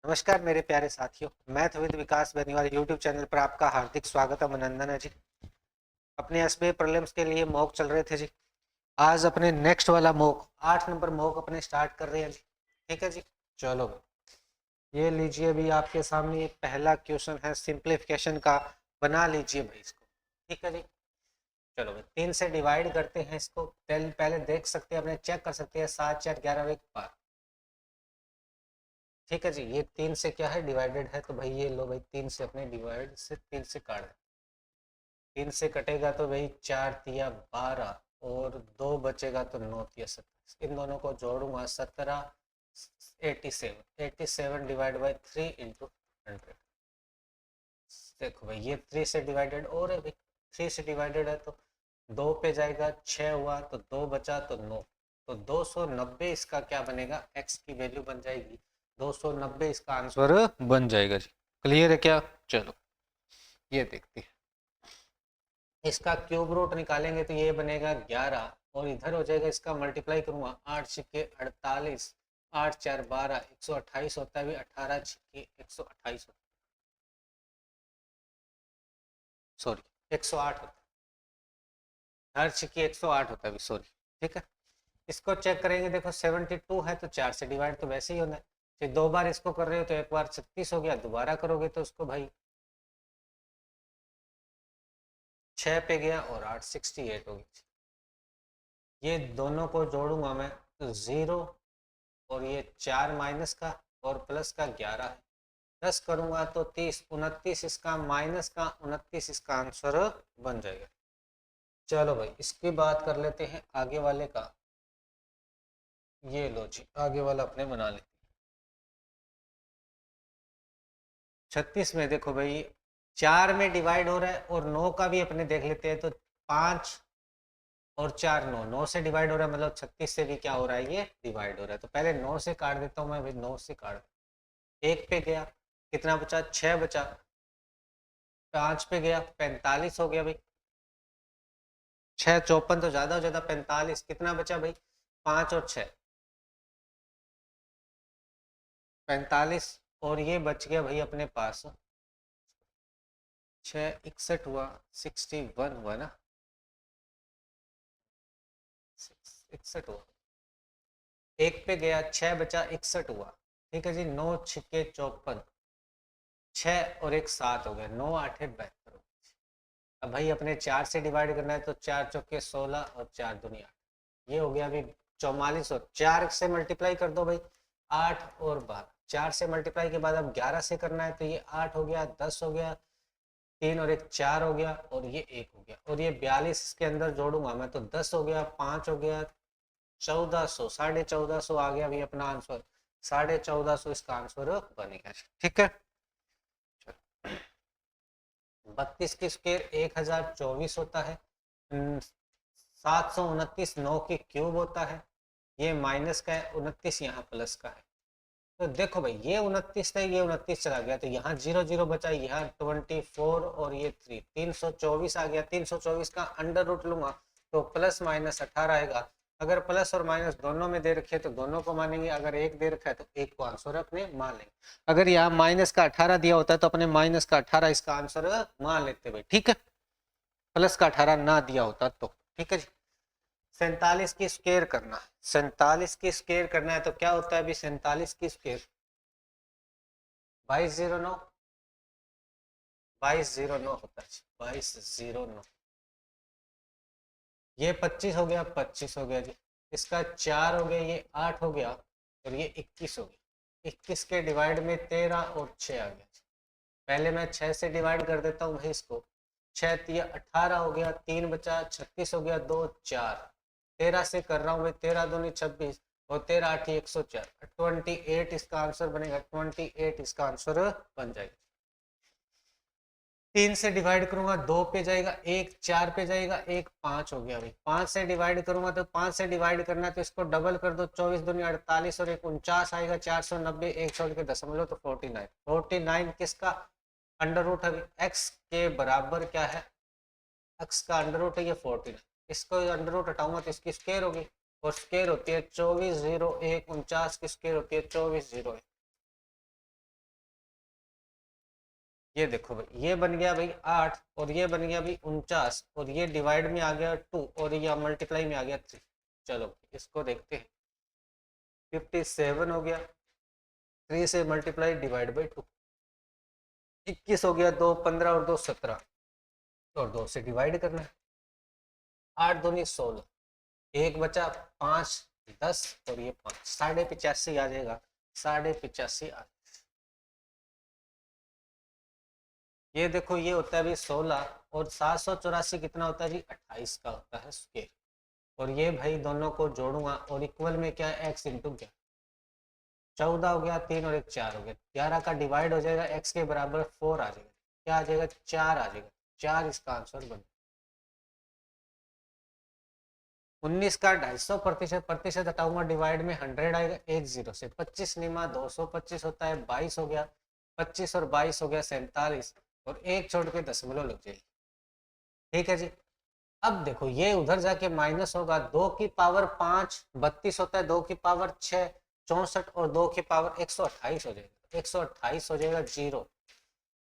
नमस्कार मेरे प्यारे साथियों। Math with Vikas Beniwal YouTube channel पर आपका हार्दिक स्वागत अभिनंदन है जी। अपने एसबीआई प्रीलिम्स के लिए मॉक चल रहे थे जी। आज अपने नेक्स्ट वाला मॉक 8 नंबर मॉक अपने स्टार्ट कर रहे हैं जी। ठीक है जी। चलो भाई, ये लीजिए। अभी आपके सामने एक पहला क्वेश्चन है सिंप्लीफिकेशन का। बना लीजिए भाई इसको। ठीक है जी। चलो भाई, 3 से डिवाइड करते हैं इसको। पहले देख सकते हैं, अपने चेक कर सकते हैं। 7 4 11 एक बार। ठीक है जी। ये 3 से क्या है, डिवाइडेड है। तो भाई ये लो भाई, 3 से अपने डिवाइड से 3 से काट दे। 3 से कटेगा तो भाई 4 तिया 12 और 2 बचेगा तो 9 तिया 27। इन दोनों को जोड़ूंगा 17 87। 87 डिवाइड बाई 3 इंटू 100। देखो भाई, ये 3 से डिवाइडेड और है भाई। 3 से डिवाइडेड है तो 2 पे जाएगा, 6 हुआ तो 2 बचा तो 9। तो 290 इसका क्या बनेगा, x की वैल्यू बन जाएगी। 290 इसका आंसर बन जाएगा जी। क्लियर है क्या? चलो ये देखते हैं। इसका क्यूब रूट निकालेंगे तो ये बनेगा 11 और इधर हो जाएगा, इसका मल्टीप्लाई करूंगा 8 छिक्के 48, 8 4 12, 128 होता है भी, 18 छिक्के 128 होता है, सॉरी 108 होता है। हर छिक्के 108 होता है भी, सॉरी। ठीक है। इसको चेक करेंगे। देखो 72 है तो 4 से डिवाइड तो वैसे ही होना है। फिर 2 बार इसको कर रहे हो तो एक बार 36 हो गया, दोबारा करोगे तो उसको भाई 6 पे गया और 8 68 हो गई। ये दोनों को जोड़ूंगा मैं तो 0 और ये 4 माइनस का और प्लस का 11 है। 10 करूंगा तो 30, 29 इसका माइनस का 29 इसका आंसर बन जाएगा। चलो भाई, इसकी बात कर लेते हैं आगे वाले का। ये लो जी, आगे वाला अपने बना लेते हैं। 36 में देखो भाई, 4 में डिवाइड हो रहा है और 9 का भी अपने देख लेते हैं। तो 5 और 4 9, 9 से डिवाइड हो रहा है, मतलब 36 से भी क्या हो रहा है, ये डिवाइड हो रहा है। तो पहले 9 से काट देता हूँ मैं भाई, 9 से काट। एक पे गया, कितना बचा, 6 बचा। 5 पे गया, 45 हो गया भाई। 6 54 तो ज्यादा हो जाता, 45 कितना बचा भाई, 5 और 6 45। और ये बच गया भाई अपने पास 6 61 हुआ, 61 हुआ ना, 61 हुआ। एक पे गया, 6 बचा, 61 हुआ। ठीक है जी। 9 छिक्के 54, 6 और एक 7 हो गया, 9 8 72। अब भाई अपने 4 से डिवाइड करना है तो 4 चौके 16 और 4 दूनी 8। ये हो गया अभी 44। और 4 से मल्टीप्लाई कर दो भाई, 8 और 12। 4 से मल्टीप्लाई के बाद अब 11 से करना है तो ये 8 हो गया, 10 हो गया, 3 और एक 4 हो गया और ये 1 हो गया। और ये 42 के अंदर जोड़ूंगा मैं तो 10 हो गया, 5 हो गया, 1400, 1450 आ गया भाई अपना आंसर। 1450 इसका आंसर बनेगा। ठीक है। 32 की स्क्वायर 1024 होता है। 729 9 की क्यूब होता है। ये माइनस का है, 29 यहाँ प्लस का है। तो देखो भाई, ये 29 था, ये 29 चला गया तो यहाँ 0 0 बचा, यहाँ 24 और ये 3, 324 आ गया। 324 का अंडर रूट लूंगा तो प्लस माइनस 18 आएगा। अगर प्लस और माइनस दोनों में दे रखे तो दोनों को मानेंगे, अगर एक दे रखा है तो एक को आंसर अपने मान लेंगे। अगर यहाँ माइनस का 18 दिया होता है तो अपने माइनस का 18 इसका आंसर मान लेते भाई। ठीक है। प्लस का 18 ना दिया होता तो। ठीक है जी। 47 की स्क्वायर करना है। 47 की स्क्वायर करना है तो क्या होता है अभी, 47 की स्क्वायर 2209, 2209 होता है। 2209। ये 25 हो गया, 25 हो गया जी। इसका 4 हो गया, ये 8 हो गया और ये 21 हो गया। 21 के डिवाइड में 13 और 6 आ गया जी। पहले मैं 6 से डिवाइड कर देता हूँ भाई इसको। 6 तिया 18 हो गया, 3 बचा, 36 हो गया, 2 4। 13 से कर रहा हूँ भाई, 13 दूनी 26 और 13 8 104, 28 इसका आंसर बनेगा। 28 इसका आंसर बन जाएगा। 3 से डिवाइड करूंगा 2 पे जाएगा, एक 4 पे जाएगा, एक 5 हो गया भाई। 5 से डिवाइड करूंगा तो 5 से डिवाइड करना है तो इसको डबल कर दो, 24 दूनी 48 और एक 49 आएगा। 490 एक छोड़ के दशमलव तो 49। 49 किसका अंडर रूट है? एक्स के बराबर क्या है, एक्स का अंडर रूट है ये 49। इसको अंडर रूट हटाऊंगा तो इसकी स्क्वायर होगी और स्क्वायर होती है 24 0 1 49 की स्क्वायर होती है 24 0 1। ये देखो भाई, ये बन गया भाई 8 और ये बन गया भाई 49 और ये डिवाइड में आ गया 2 और ये मल्टीप्लाई में आ गया 3। चलो इसको देखते हैं। 57 हो गया, 3 से मल्टीप्लाई डिवाइड बाई 2, 21 हो गया, 2 15 और 2 17 और 2 से डिवाइड करना है। 8 दूनी 16, एक बचा 5 10 और ये 5, 85 आ जाएगा, 85 आ। ये देखो ये होता है भाई 16 और 784 कितना होता है जी 28 का होता है स्क्वायर। और ये भाई दोनों को जोड़ूंगा और इक्वल में क्या है x इंटू क्या, 14 हो गया, 3 और 1 4 हो गया, 11 का डिवाइड हो जाएगा x के बराबर 4 आ जाएगा, क्या आ जाएगा 4 आ जाएगा, 4 इसका आंसर बन। 19 का 250% प्रतिशत हटाऊंगा, डिवाइड में 100 आएगा, एक जीरो से 25 निमा 225 होता है, 22 हो गया, 25 और 22 हो गया 47 और एक छोड़ के दशमलव लग जाएगी। ठीक है जी। अब देखो ये उधर जाके माइनस होगा, 2 की पावर 5 32 होता है, 2 की पावर 6 64 और 2 की पावर 128 हो जाएगा, 128 हो जाएगा जीरो।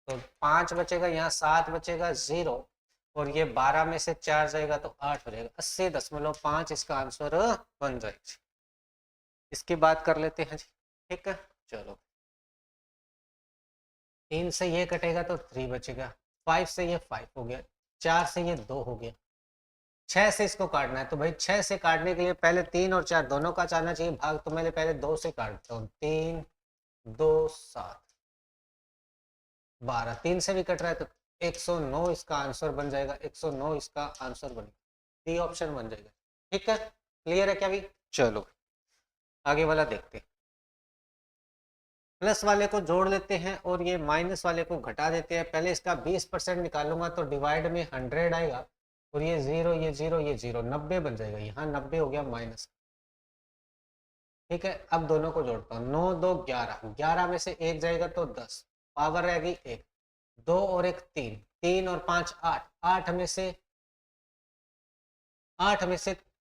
तो 5 बचेगा, यहाँ 7 बचेगा जीरो और ये 12 में से 4 जाएगा तो 8 हो जाएगा, 80.5 इसका आंसर बन जाएगा। इसकी बात कर लेते हैं जी। ठीक है चलो, 3 से ये कटेगा तो 3 बचेगा, 5 से ये 5 हो गया, 4 से ये 2 हो गया, 6 से इसको काटना है तो भाई 6 से काटने के लिए पहले 3 और 4 दोनों का जाना चाहिए भाग, तो मैंने पहले 2 से काटता हूँ, 3 2 7 12, 3 से भी कट रहा है तो 109 इसका आंसर बन जाएगा, 109 इसका आंसर बनेगा, डी ऑप्शन बन जाएगा। ठीक है क्लियर है क्या भाई? चलो आगे वाला देखते हैं। प्लस वाले को जोड़ लेते हैं और ये माइनस वाले को घटा देते हैं। पहले इसका 20% निकालूंगा तो डिवाइड में 100 आएगा और ये जीरो ये जीरो ये जीरो, 90 बन जाएगा, यहाँ 90 हो गया माइनस। ठीक है अब दोनों को जोड़ता हूँ, 9 2 11, 11 में से एक जाएगा तो 10, पावर रहेगी 1, 2 और 1 3, 3 और 5 8, 8 में से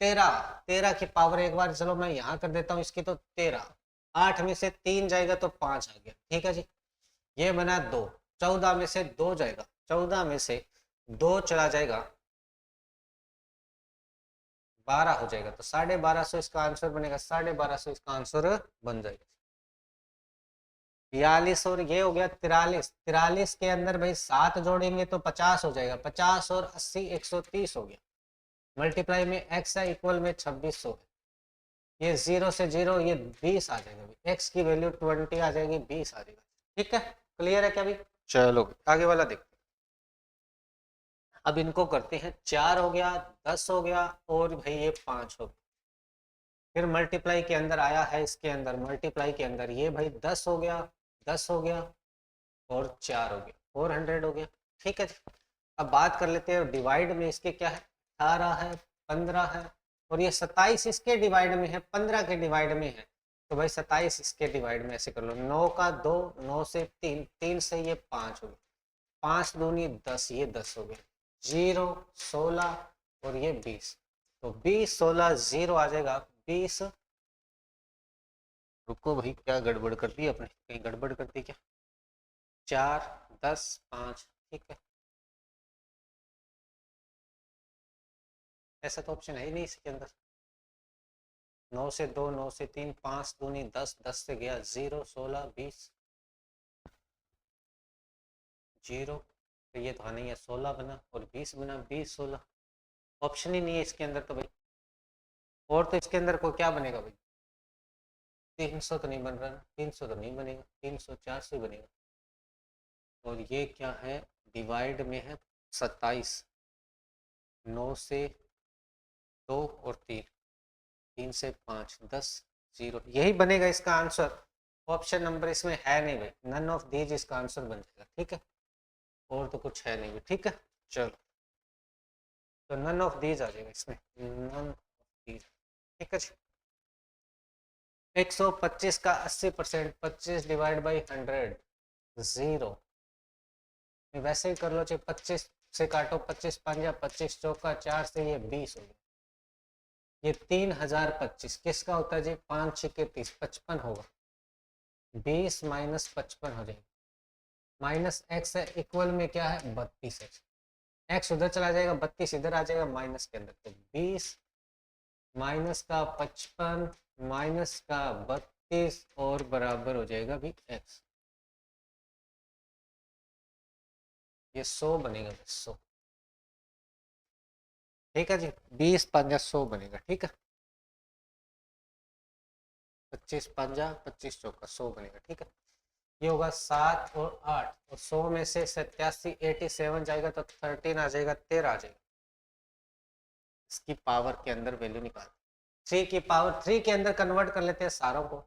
13, 13 की पावर एक बार चलो मैं यहाँ कर देता हूँ इसकी, तो 13, 8 में से 3 जाएगा तो 5 आ गया। ठीक है जी, ये बना 2, 14 में से 2 जाएगा, 14 में से 2 चला जाएगा 12 हो जाएगा, तो 1250 इसका आंसर बनेगा, 1250 इसका आंसर बन जाएगा। 42 और ये हो गया 43, 43 के अंदर भाई 7 जोड़ेंगे तो 50 हो जाएगा, 50 और 80 130 हो गया, मल्टीप्लाई में x है इक्वल में 2600 है, ये 0 से 0 ये 20 आ जाएगा, x की वैल्यू 20 आ जाएगी, 20 आ जाएगा। ठीक है क्लियर है क्या भाई? चलो आगे वाला देखते हैं। अब इनको करते हैं, 4 हो गया, 10 हो गया और भाई ये 5 हो गया, फिर मल्टीप्लाई के अंदर आया है, इसके अंदर मल्टीप्लाई के अंदर ये भाई 10 हो गया, 10 हो गया और 4 हो गया, 400 हो गया। ठीक है जी, अब बात कर लेते हैं डिवाइड में, इसके क्या है 18 है, 15 है और ये 27 इसके डिवाइड में है, 15 के डिवाइड में है, तो भाई 27 इसके डिवाइड में ऐसे कर लो, 9 का 2, 9 से 3, 3 से ये 5 हो गया, 5 दूनी 10, ये 10 हो गया, 0 16 और ये 20, तो 20 16 0 आ जाएगा 20। रुको भाई क्या गड़बड़ कर दी अपने, कहीं गड़बड़ कर दी क्या, 4 10 5। ठीक है ऐसा तो ऑप्शन है ही नहीं इसके अंदर, 9 से 2, 9 से 3, 5 दूनी 10, 10 से गया 0 16 20 0, तो ये तो नहीं है, 16 बना और 20 बना, 20 16 ऑप्शन ही नहीं है इसके अंदर तो भाई। और तो इसके अंदर को क्या बनेगा भाई, 300 तो नहीं बन रहा ना, 300 तो नहीं बनेगा, 300 400 ही बनेगा। और ये क्या है डिवाइड में है 27, 9 से 2 और 3, 3 से 5 10 0, यही बनेगा इसका आंसर। ऑप्शन नंबर इसमें है नहीं भाई, नन ऑफ दीज इसका आंसर बन जाएगा। ठीक है और तो कुछ है नहीं भाई। ठीक है चलो, तो नन ऑफ दीज आ जाएगा इसमें, नन ऑफ दीज। ठीक है 125 का 80%, 25 डिवाइड बाई 100 0, वैसे ही कर लो, चाहे 25 से काटो, 25 पंजा 25 चौका 4 से ये 20 हो गया, ये 3025 किसका होता है जी, 5 6 30 55 होगा, 20 माइनस 55 हो जाएगा, माइनस एक्स है, इक्वल में क्या है 32x। एक्स उधर चला जाएगा, 32 इधर आ जाएगा माइनस के अंदर, तो 20 माइनस का 55 माइनस का 32 और बराबर हो जाएगा भी एक्स। ये 100 बनेगा, 100। ठीक है जी, 20 पंजा 100 बनेगा। ठीक है, 25 पंजा 25 चौका 100 बनेगा। ठीक है, ये होगा 7 और 8, और 100 में से 87 87 जाएगा तो 13 आ जाएगा, 13 आ जाएगा। इसकी पावर के अंदर वैल्यू निकाल, 3 की पावर 3 के अंदर कन्वर्ट कर लेते हैं सारों को,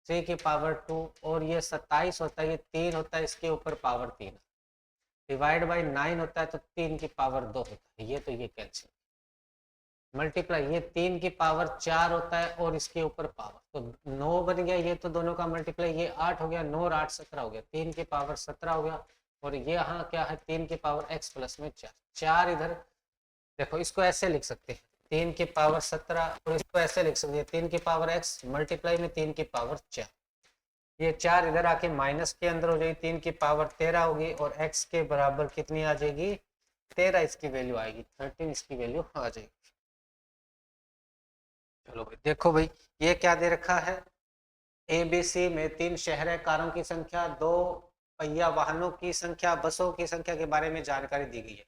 3 की पावर 2, और ये 27 होता है, ये 3 होता है, इसके ऊपर पावर 3 डिवाइड बाई 9 होता है, तो 3 की पावर 2 होता है, ये तो ये कैंसिल, मल्टीप्लाई ये 3 की पावर 4 होता है और इसके ऊपर पावर, तो 9 बन गया, ये तो दोनों का मल्टीप्लाई, ये 8 हो गया, 9 और 8 17 हो गया, 3 की पावर 17 हो गया, और ये यहाँ क्या है 3 की पावर x प्लस में 4, 4 इधर देखो, इसको ऐसे लिख सकते हैं 3 की पावर 17, और इसको ऐसे लिख सकते हैं 3 की पावर x मल्टीप्लाई में 3 की पावर 4, ये 4 इधर आके माइनस के अंदर हो जाएगी, 3 की पावर 13 होगी, और x के बराबर कितनी आ जाएगी 13, इसकी वैल्यू आएगी 13, इसकी वैल्यू आ जाएगी। चलो भाई देखो भाई, ये क्या दे रखा है, ABC में 3 शहर कारों की संख्या, 2 पहिया वाहनों की संख्या, बसों की संख्या के बारे में जानकारी दी गई है।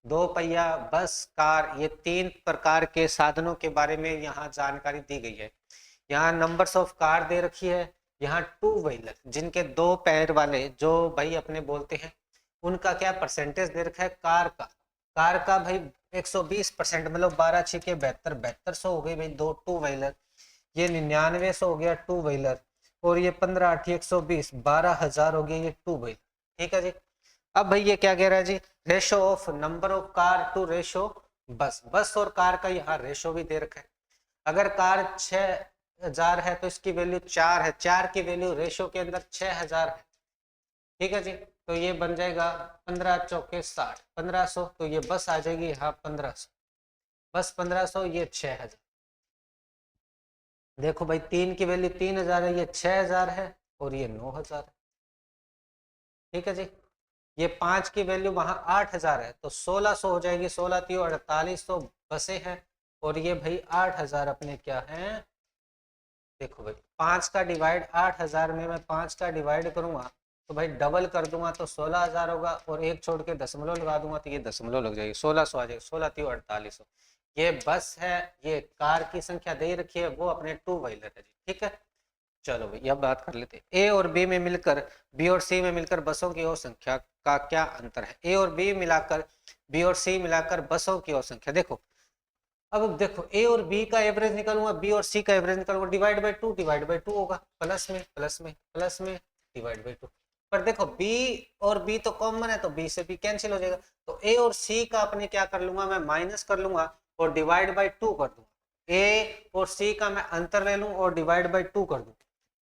2 पहिया बस कार, ये 3 प्रकार के साधनों के बारे में यहाँ जानकारी दी गई है। यहाँ नंबर्स ऑफ कार दे रखी है, यहाँ 2 व्हीलर जिनके 2 पैर वाले जो भाई अपने बोलते हैं, उनका क्या परसेंटेज दे रखा है कार का भाई 120%, मतलब 12 छिके 72, 7200 हो गई भाई 2 टू व्हीलर, ये 9900 हो गया 2 व्हीलर, और ये 15 8 120 12,000 हो गया ये 2 व्हीलर। ठीक है जी, अब भाई ये क्या कह रहा है जी, ratio of number of car to ratio bus और कार का यहाँ रेशो भी दे रखा है। अगर कार 6000 है तो इसकी वैल्यू 4 है, 4 की वैल्यू रेशो के अंदर 6000 है। ठीक है जी, तो ये बन जाएगा 15 चौके 60, 1500, तो ये बस आ जाएगी यहाँ 1500, बस 1500, ये 6000। देखो भाई 3 की वैल्यू 3000 है, ये 6000 है, और ये 9000 है। ठीक है जी, ये 5 की वैल्यू वहां 8000 है, तो 1600 हो जाएगी, 16 3 4800 बसें हैं, और ये भाई 8000 अपने क्या हैं। देखो भाई 5 का डिवाइड 8000 में मैं 5 का डिवाइड करूंगा तो भाई डबल कर दूंगा तो 16000 होगा, और एक छोड़ के दशमलव लगा दूंगा तो ये दशमलव लग जाएगी, 1600 आ जाएगा, 16 3 4800। ये बस है, ये कार की संख्या दे रखी है, वो अपने 2 व्हीलर है जी। ठीक है, चलो भाई अब बात कर लेते हैं ए और बी में मिलकर, बी और सी में मिलकर बसों की और संख्या का क्या अंतर है। ए और बी मिलाकर, बी और सी मिलाकर बसों की और संख्या, देखो अब देखो ए और बी का एवरेज निकालूंगा, बी और सी का एवरेज निकालूंगा, डिवाइड बाई टू होगा, प्लस में प्लस में प्लस में डिवाइड बाई 2, पर देखो बी और बी तो कॉमन है, तो बी से बी कैंसिल हो जाएगा, तो ए और सी का अपने क्या कर लूंगा मैं माइनस कर लूंगा और डिवाइड बाई 2 कर दूंगा। ए और सी का मैं अंतर ले लूं और डिवाइड बाई 2 कर दूं।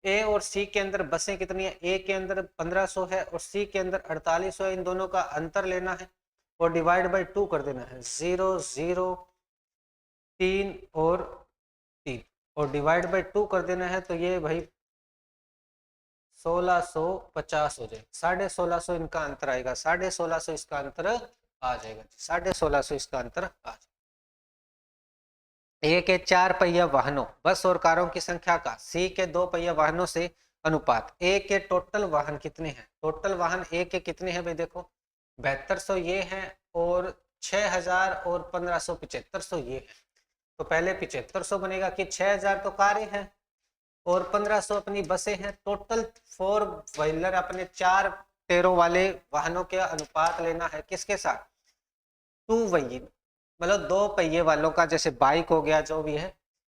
ए और सी के अंदर बसें कितनी है, ए के अंदर 1500 है और सी के अंदर 4800 है, इन दोनों का अंतर लेना है और डिवाइड बाई 2 कर देना है, 0 0 3 और 3, और डिवाइड बाई 2 कर देना है, तो ये भाई 1650 हो जाएगा, 1650 इनका अंतर आएगा, 1650 इसका अंतर आ जाएगा, 1650 इसका अंतर आ जाएगा। ए के 4 पहिया वाहनों बस और कारों की संख्या का सी के 2 पहिया वाहनों से अनुपात, ए के टोटल वाहन कितने हैं, टोटल वाहन ए के कितने हैं भाई, देखो 7200 ये हैं, और 6000 और 1500 7500 ये है, तो पहले 7500 बनेगा कि 6000 तो कारें हैं और 1500 अपनी बसें हैं, टोटल 4 व्हीलर अपने 4 टायरों वाले वाहनों के अनुपात लेना है, किसके साथ 2 व्हीलर, मतलब 2 पहिए वालों का, जैसे बाइक हो गया जो भी है,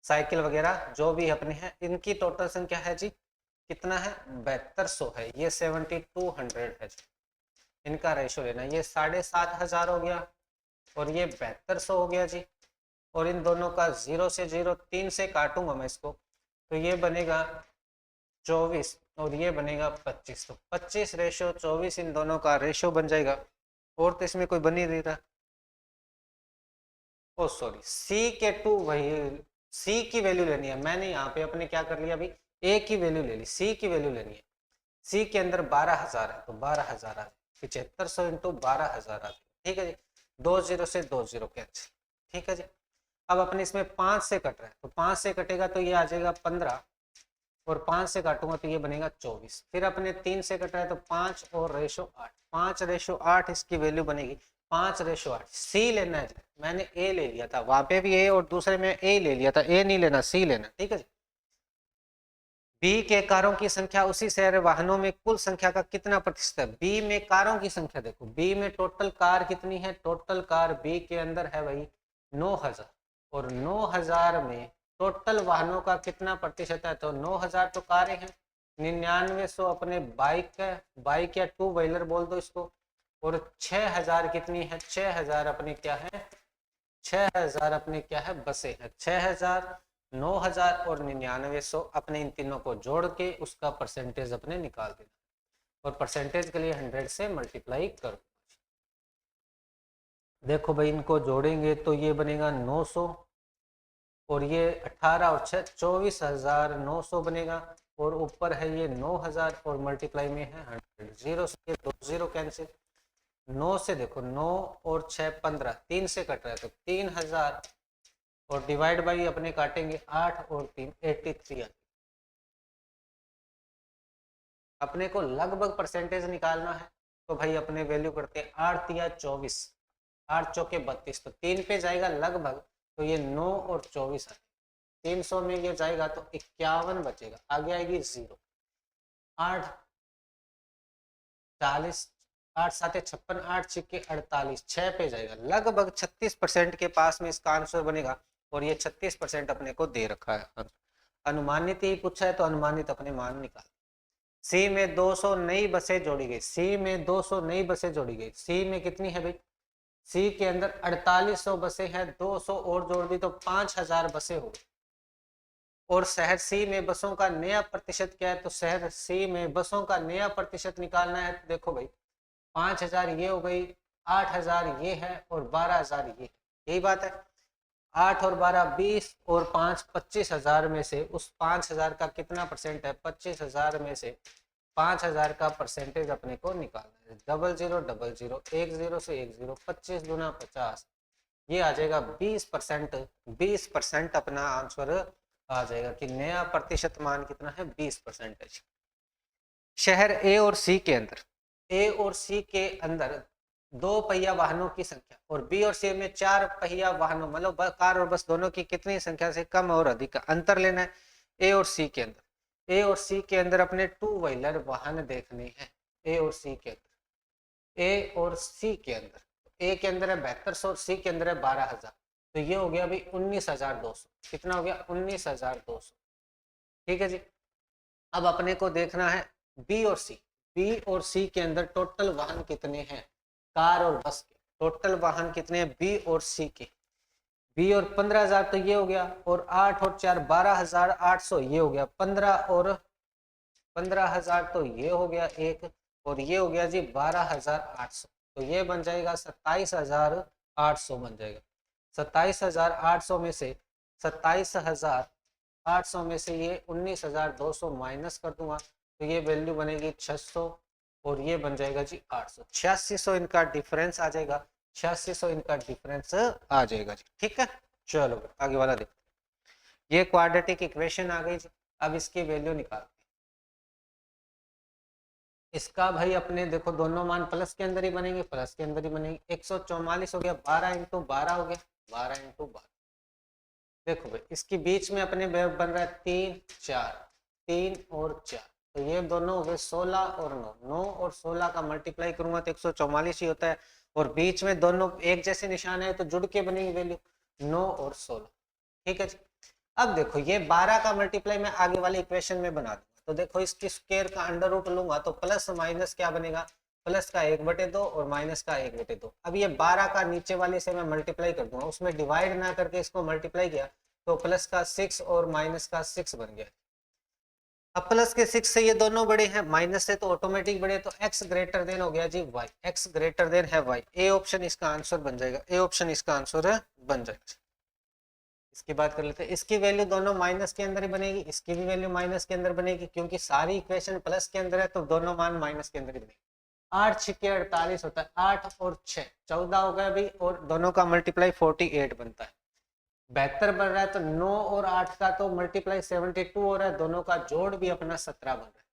साइकिल वगैरह जो भी अपने हैं, इनकी टोटल संख्या है जी कितना है 7200 है, ये 7200 है जी, इनका रेशो लेना, ये 7500 हो गया और ये 7200 हो गया जी, और इन दोनों का 0 से 0 3 से काटूंगा मैं इसको, तो ये बनेगा 24 और ये बनेगा 25, तो 25 रेशो 24 इन दोनों का रेशो बन जाएगा, और तो इसमें कोई बन ही नहीं रहा, ओ सॉरी सी के 2 वही, सी की वैल्यू लेनी है, मैंने यहाँ पे अपने क्या कर लिया अभी ए की वैल्यू ले ली, सी की वैल्यू लेनी है, सी के अंदर 12,000 है तो 12,000 आ जाए, 7500 इंटू 12,000 आ जाए। ठीक है जी, 2 0 से 2 0 कैंसिल। ठीक है जी, अब अपने इसमें 5 से कट रहा है तो 5 से कटेगा तो ये आ जाएगा 15 और 5 से काटूंगा तो ये बनेगा 24। फिर अपने 3 से कट रहा है तो 5 और रेशो 8, 5/8 इसकी वैल्यू बनेगी 5/8। सी लेना है, मैंने ए ले लिया था, वहां पे भी ए और दूसरे में ए ले लिया था, ए नहीं लेना सी लेना। ठीक है जी, बी के कारों की संख्या उसी शहर वाहनों में कुल संख्या का कितना प्रतिशत है। बी में कारों की संख्या देखो, बी में टोटल कार कितनी है, टोटल कार बी के अंदर है भाई 9,000 और 9,000 में टोटल वाहनों का कितना प्रतिशत है, तो 9,000 तो कारें हैं, 9900 अपने बाइक है, बाइक या टू व्हीलर बोल दो इसको, और 6,000 कितनी है, 6,000 अपने क्या है, 6,000 अपने क्या है बसें हैं। 6,000, 9,000 और 9900 अपने इन तीनों को जोड़ के उसका परसेंटेज अपने निकाल देना और परसेंटेज के लिए 100 से मल्टीप्लाई करो। देखो भाई इनको जोड़ेंगे तो ये बनेगा 900 और ये 18 और 6 24,900 बनेगा और ऊपर है ये 9,000 और मल्टीप्लाई में है 100। 0 से 2 0 कैंसिल, 9 से देखो 9 और 6 15, 3 से कट रहा है तो 3,000 और डिवाइड बाई अपने काटेंगे 8 और 3 83। अपने को लगभग परसेंटेज निकालना है तो भाई अपने वैल्यू करते हैं 8 या 24, 8 चौके 32 तो 3 पे जाएगा लगभग, तो ये 9 और 24 है, 300 में ये जाएगा तो 51 बचेगा, आगे आएगी 0, 8 40, 8 7 56, 8 छिक्के 48, 6 पे जाएगा, लगभग 36% के पास में इसका आंसर बनेगा और ये 36% अपने को दे रखा है। अनुमानित ही पूछा है तो अनुमानित अपने मान निकाल। सी में 200 नई बसें जोड़ी गई, सी में 200 नई बसें जोड़ी गई, सी में कितनी है भाई, सी के अंदर 4800 बसें हैं, 200 और जोड़ दी तो 5,000 बसें हो गई। और शहर सी में बसों का नया प्रतिशत क्या है, तो शहर सी में बसों का नया प्रतिशत निकालना है तो देखो भाई 5,000 ये हो गई, 8,000 ये है और 12,000 ये, यही बात है। 8 और 12 20 और 5 25,000 में से उस 5,000 का कितना परसेंट है, 25,000 में से 5,000 का परसेंटेज अपने को निकालना है। 0000 10 से 10, 25 दूना 50, ये आ जाएगा 20%। 20% अपना आंसर आ जाएगा कि नया प्रतिशत मान कितना है 20%। शहर ए और सी के अंदर, ए और सी के अंदर 2 पहिया वाहनों की संख्या और बी और सी में 4 पहिया वाहनों, मतलब कार और बस दोनों की कितनी संख्या से कम और अधिक का अंतर लेना है ए और सी के अंदर। ए और सी के अंदर अपने टू व्हीलर वाहन देखने हैं, ए और सी के अंदर, ए और सी के अंदर, ए के अंदर है 7200 और सी के अंदर है 12,000, तो ये हो गया भाई 19,200, कितना हो गया 19,200। ठीक है जी, अब अपने को देखना है बी और सी, बी और सी के अंदर टोटल वाहन कितने हैं, कार और बस के टोटल वाहन कितने हैं बी और सी के, बी और 15,000 तो ये हो गया और 8 और 4 12,800 ये हो गया, 15 और 15,000 तो ये हो गया एक और ये हो गया जी 12,800, तो ये बन जाएगा 27,800 बन जाएगा। 27,800 में से 27,800 में से ये 19,200 माइनस कर दूंगा तो ये वैल्यू बनेगी 600 और ये बन जाएगा जी 800, 8600 इनका डिफरेंस आ जाएगा, 8600 इनका डिफरेंस आ जाएगा जी। ठीक है, चलो आगे वाला देखते हैं। ये क्वाड्रेटिक इक्वेशन आ गई जी, अब इसकी वैल्यू निकालते हैं। इसका भाई अपने देखो दोनों मान प्लस के अंदर ही बनेंगे, प्लस के अंदर ही बनेंगे। 144 हो गया, 12 इंटू 12 हो गया, 12 इंटू 12। देखो भाई इसके बीच में अपने बन रहा है 3 4, 3 और 4, तो ये दोनों हो गए 16 और 9, 9 और 16 का मल्टीप्लाई करूंगा तो 144 ही होता है और बीच में दोनों एक जैसे निशान है तो जुड़ के बनेगी वैल्यू 9 और 16। ठीक है जी, अब देखो ये 12 का मल्टीप्लाई मैं आगे वाले इक्वेशन में बना दूंगा, तो देखो इसकी स्क्वायर का अंडर रूट लूंगा तो प्लस माइनस क्या बनेगा, प्लस का 1/2 और माइनस का 1/2। अब ये 12 का नीचे वाले से मैं मल्टीप्लाई कर दूंगा, उसमें डिवाइड ना करके इसको मल्टीप्लाई किया तो प्लस का 6 और माइनस का 6 बन गया। अब प्लस के 6 से ये दोनों बड़े हैं, माइनस से तो ऑटोमेटिक बड़े, तो x ग्रेटर देन हो गया जी y, x ग्रेटर देन है y, ए ऑप्शन इसका आंसर बन जाएगा, ए ऑप्शन इसका आंसर बन जाएगा। इसकी बात कर लेते हैं। इसकी वैल्यू दोनों माइनस के अंदर ही बनेगी, इसकी भी वैल्यू माइनस के अंदर बनेगी, क्योंकि सारी इक्वेशन प्लस के अंदर है तो दोनों मान माइनस के अंदर ही बनेगी। 8 छिके 48 होता है, 8 और 6 14 हो गया भाई, और दोनों का मल्टीप्लाई 48 बनता है। 72 बन रहा है तो 9 और 8 का तो मल्टीप्लाई 72 हो रहा है, दोनों का जोड़ भी अपना 17 बन रहा है।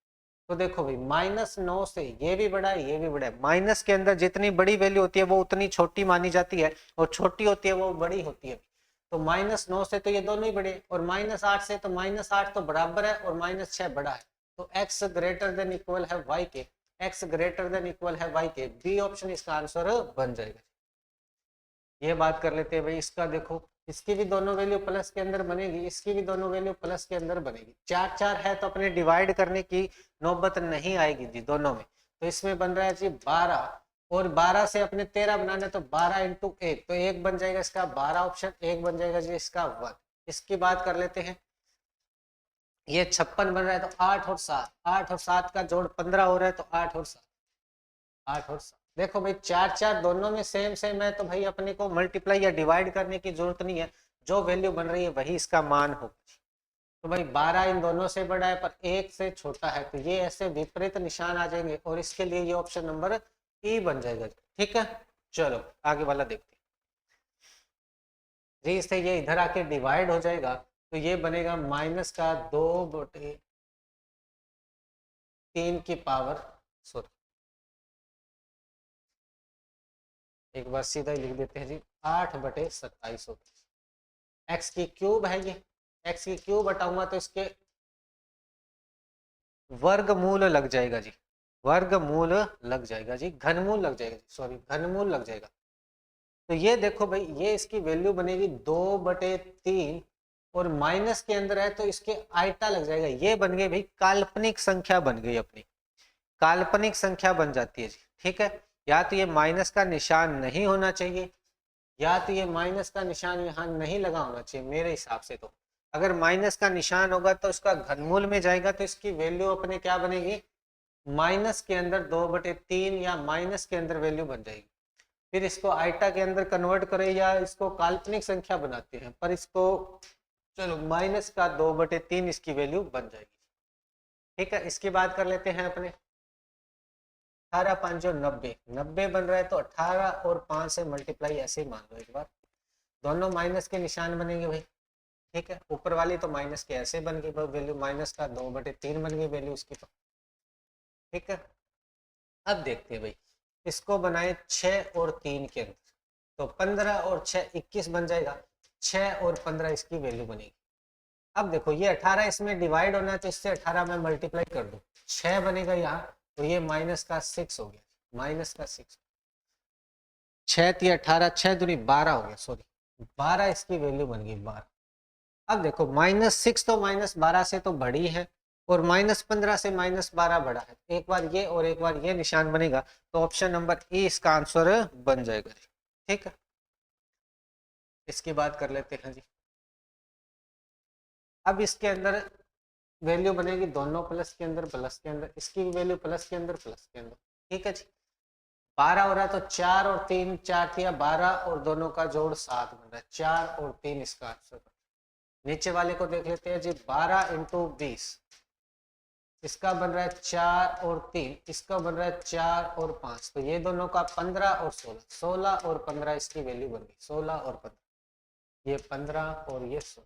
तो देखो भाई -9 से ये भी बड़ा है ये भी बड़ा है, माइनस के अंदर जितनी बड़ी वैल्यू होती है वो उतनी छोटी मानी जाती है, और छोटी होती है वो बड़ी होती है। तो -9 से तो ये दोनों ही बड़े, और -8 से तो -8 तो बराबर है और -6 बड़ा है, तो x ग्रेटर देन इक्वल है y के, x ग्रेटर देन इक्वल है y के, बी ऑप्शन इसका आंसर बन जाएगा। ये बात कर लेते हैं भाई इसका। देखो इसकी भी दोनों वैल्यू प्लस के अंदर बनेगी, इसकी भी दोनों वैल्यू प्लस के अंदर बनेगी। 4 4 है तो अपने डिवाइड करने की नौबत नहीं आएगी जी दोनों में। तो इसमें बन रहा है जी 12, और 12 से अपने 13 बनाना है तो 12 इंटू 1, तो 1 बन जाएगा इसका 12 ऑप्शन, 1 बन जाएगा जी इसका 1। इसकी बात कर लेते हैं। ये 56 बन रहा है तो 8 और 7, 8 और 7 का जोड़ 15 हो रहा है, तो 8 और 7, 8 और 7। देखो भाई 4 4 दोनों में सेम सेम है, तो भाई अपने को मल्टीप्लाई या डिवाइड करने की जरूरत नहीं है, जो वैल्यू बन रही है वही इसका मान होगा। तो भाई 12 इन दोनों से बड़ा है पर 1 से छोटा है, तो ये ऐसे विपरीत निशान आ जाएंगे, और इसके लिए ये ऑप्शन नंबर ई बन जाएगा। ठीक है, चलो आगे वाला देखते हैं। 3 से ये इधर आके डिवाइड हो जाएगा, तो ये बनेगा -2/3 की पावर, सॉरी एक बार सीधा ही लिख देते हैं जी, 8/27 होता है। एक्स की क्यूब है ये, एक्स की क्यूब हटाऊंगा तो इसके वर्गमूल लग जाएगा जी, वर्गमूल लग जाएगा जी, घनमूल लग जाएगा जी, सॉरी घनमूल लग जाएगा। तो ये देखो भाई ये इसकी वैल्यू बनेगी 2/3, और माइनस के अंदर है तो इसके आइटा लग जाएगा। ये बन गई भाई काल्पनिक संख्या बन गई अपनी, काल्पनिक संख्या बन जाती है जी। ठीक है, या तो ये माइनस का निशान नहीं होना चाहिए, या तो ये माइनस का निशान यहाँ नहीं लगा होना चाहिए मेरे हिसाब से। तो अगर माइनस का निशान होगा तो इसका घनमूल में जाएगा, तो इसकी वैल्यू अपने क्या बनेगी, माइनस के अंदर 2/3, या माइनस के अंदर वैल्यू बन जाएगी। फिर इसको आइटा के अंदर कन्वर्ट करें या इसको काल्पनिक संख्या बनाते हैं, पर इसको चलो माइनस का 2/3 इसकी वैल्यू बन जाएगी। ठीक है, इसकी बात कर लेते हैं अपने। 18 5 90, 90 बन रहा है तो 18 और 5 से मल्टीप्लाई ऐसे ही मान लो एक बार, दोनों माइनस के निशान बनेंगे भाई। ठीक है, ऊपर वाली तो माइनस के ऐसे बन गई वैल्यू, माइनस का 2/3 बन गई वैल्यू इसकी तो। ठीक है, अब देखते हैं भाई इसको बनाए 6 और 3 के अंदर, तो 15 और 6 21 बन जाएगा, 6 और 15 इसकी वैल्यू बनेगी। अब देखो ये 18 इसमें डिवाइड होना है तो इससे 18 में मल्टीप्लाई कर दो, 6 बनेगा यहाँ, तो ये माइनस का 6 हो गया, माइनस का 6, 6 × 18, 6 दूनी 12 हो गया, सॉरी 12 इसकी वैल्यू बन गई 12। अब देखो -6 तो -12 से तो बड़ी है, और -15 से -12 बड़ा है, एक बार ये और एक बार ये निशान बनेगा, तो ऑप्शन नंबर ए इसका आंसर बन जाएगा। ठीक है, इसकी बात कर लेते हैं जी। अब इसके अंदर वैल्यू बनेगी दोनों प्लस के अंदर, प्लस के अंदर, इसकी वैल्यू प्लस के अंदर, प्लस के अंदर। ठीक है जी, 12 हो रहा है तो 4 और 3, 4 या 12, और दोनों का जोड़ 7 बन रहा है, 4 और 3 इसका आंसर। नीचे वाले को देख लेते हैं जी, 12 × 20, इसका बन रहा है 4 और 3, इसका बन रहा है 4 और 5, तो ये दोनों का 15 और 16, 16 और 15 इसकी वैल्यू बन गई, 16 और 15, ये 15 और ये 16।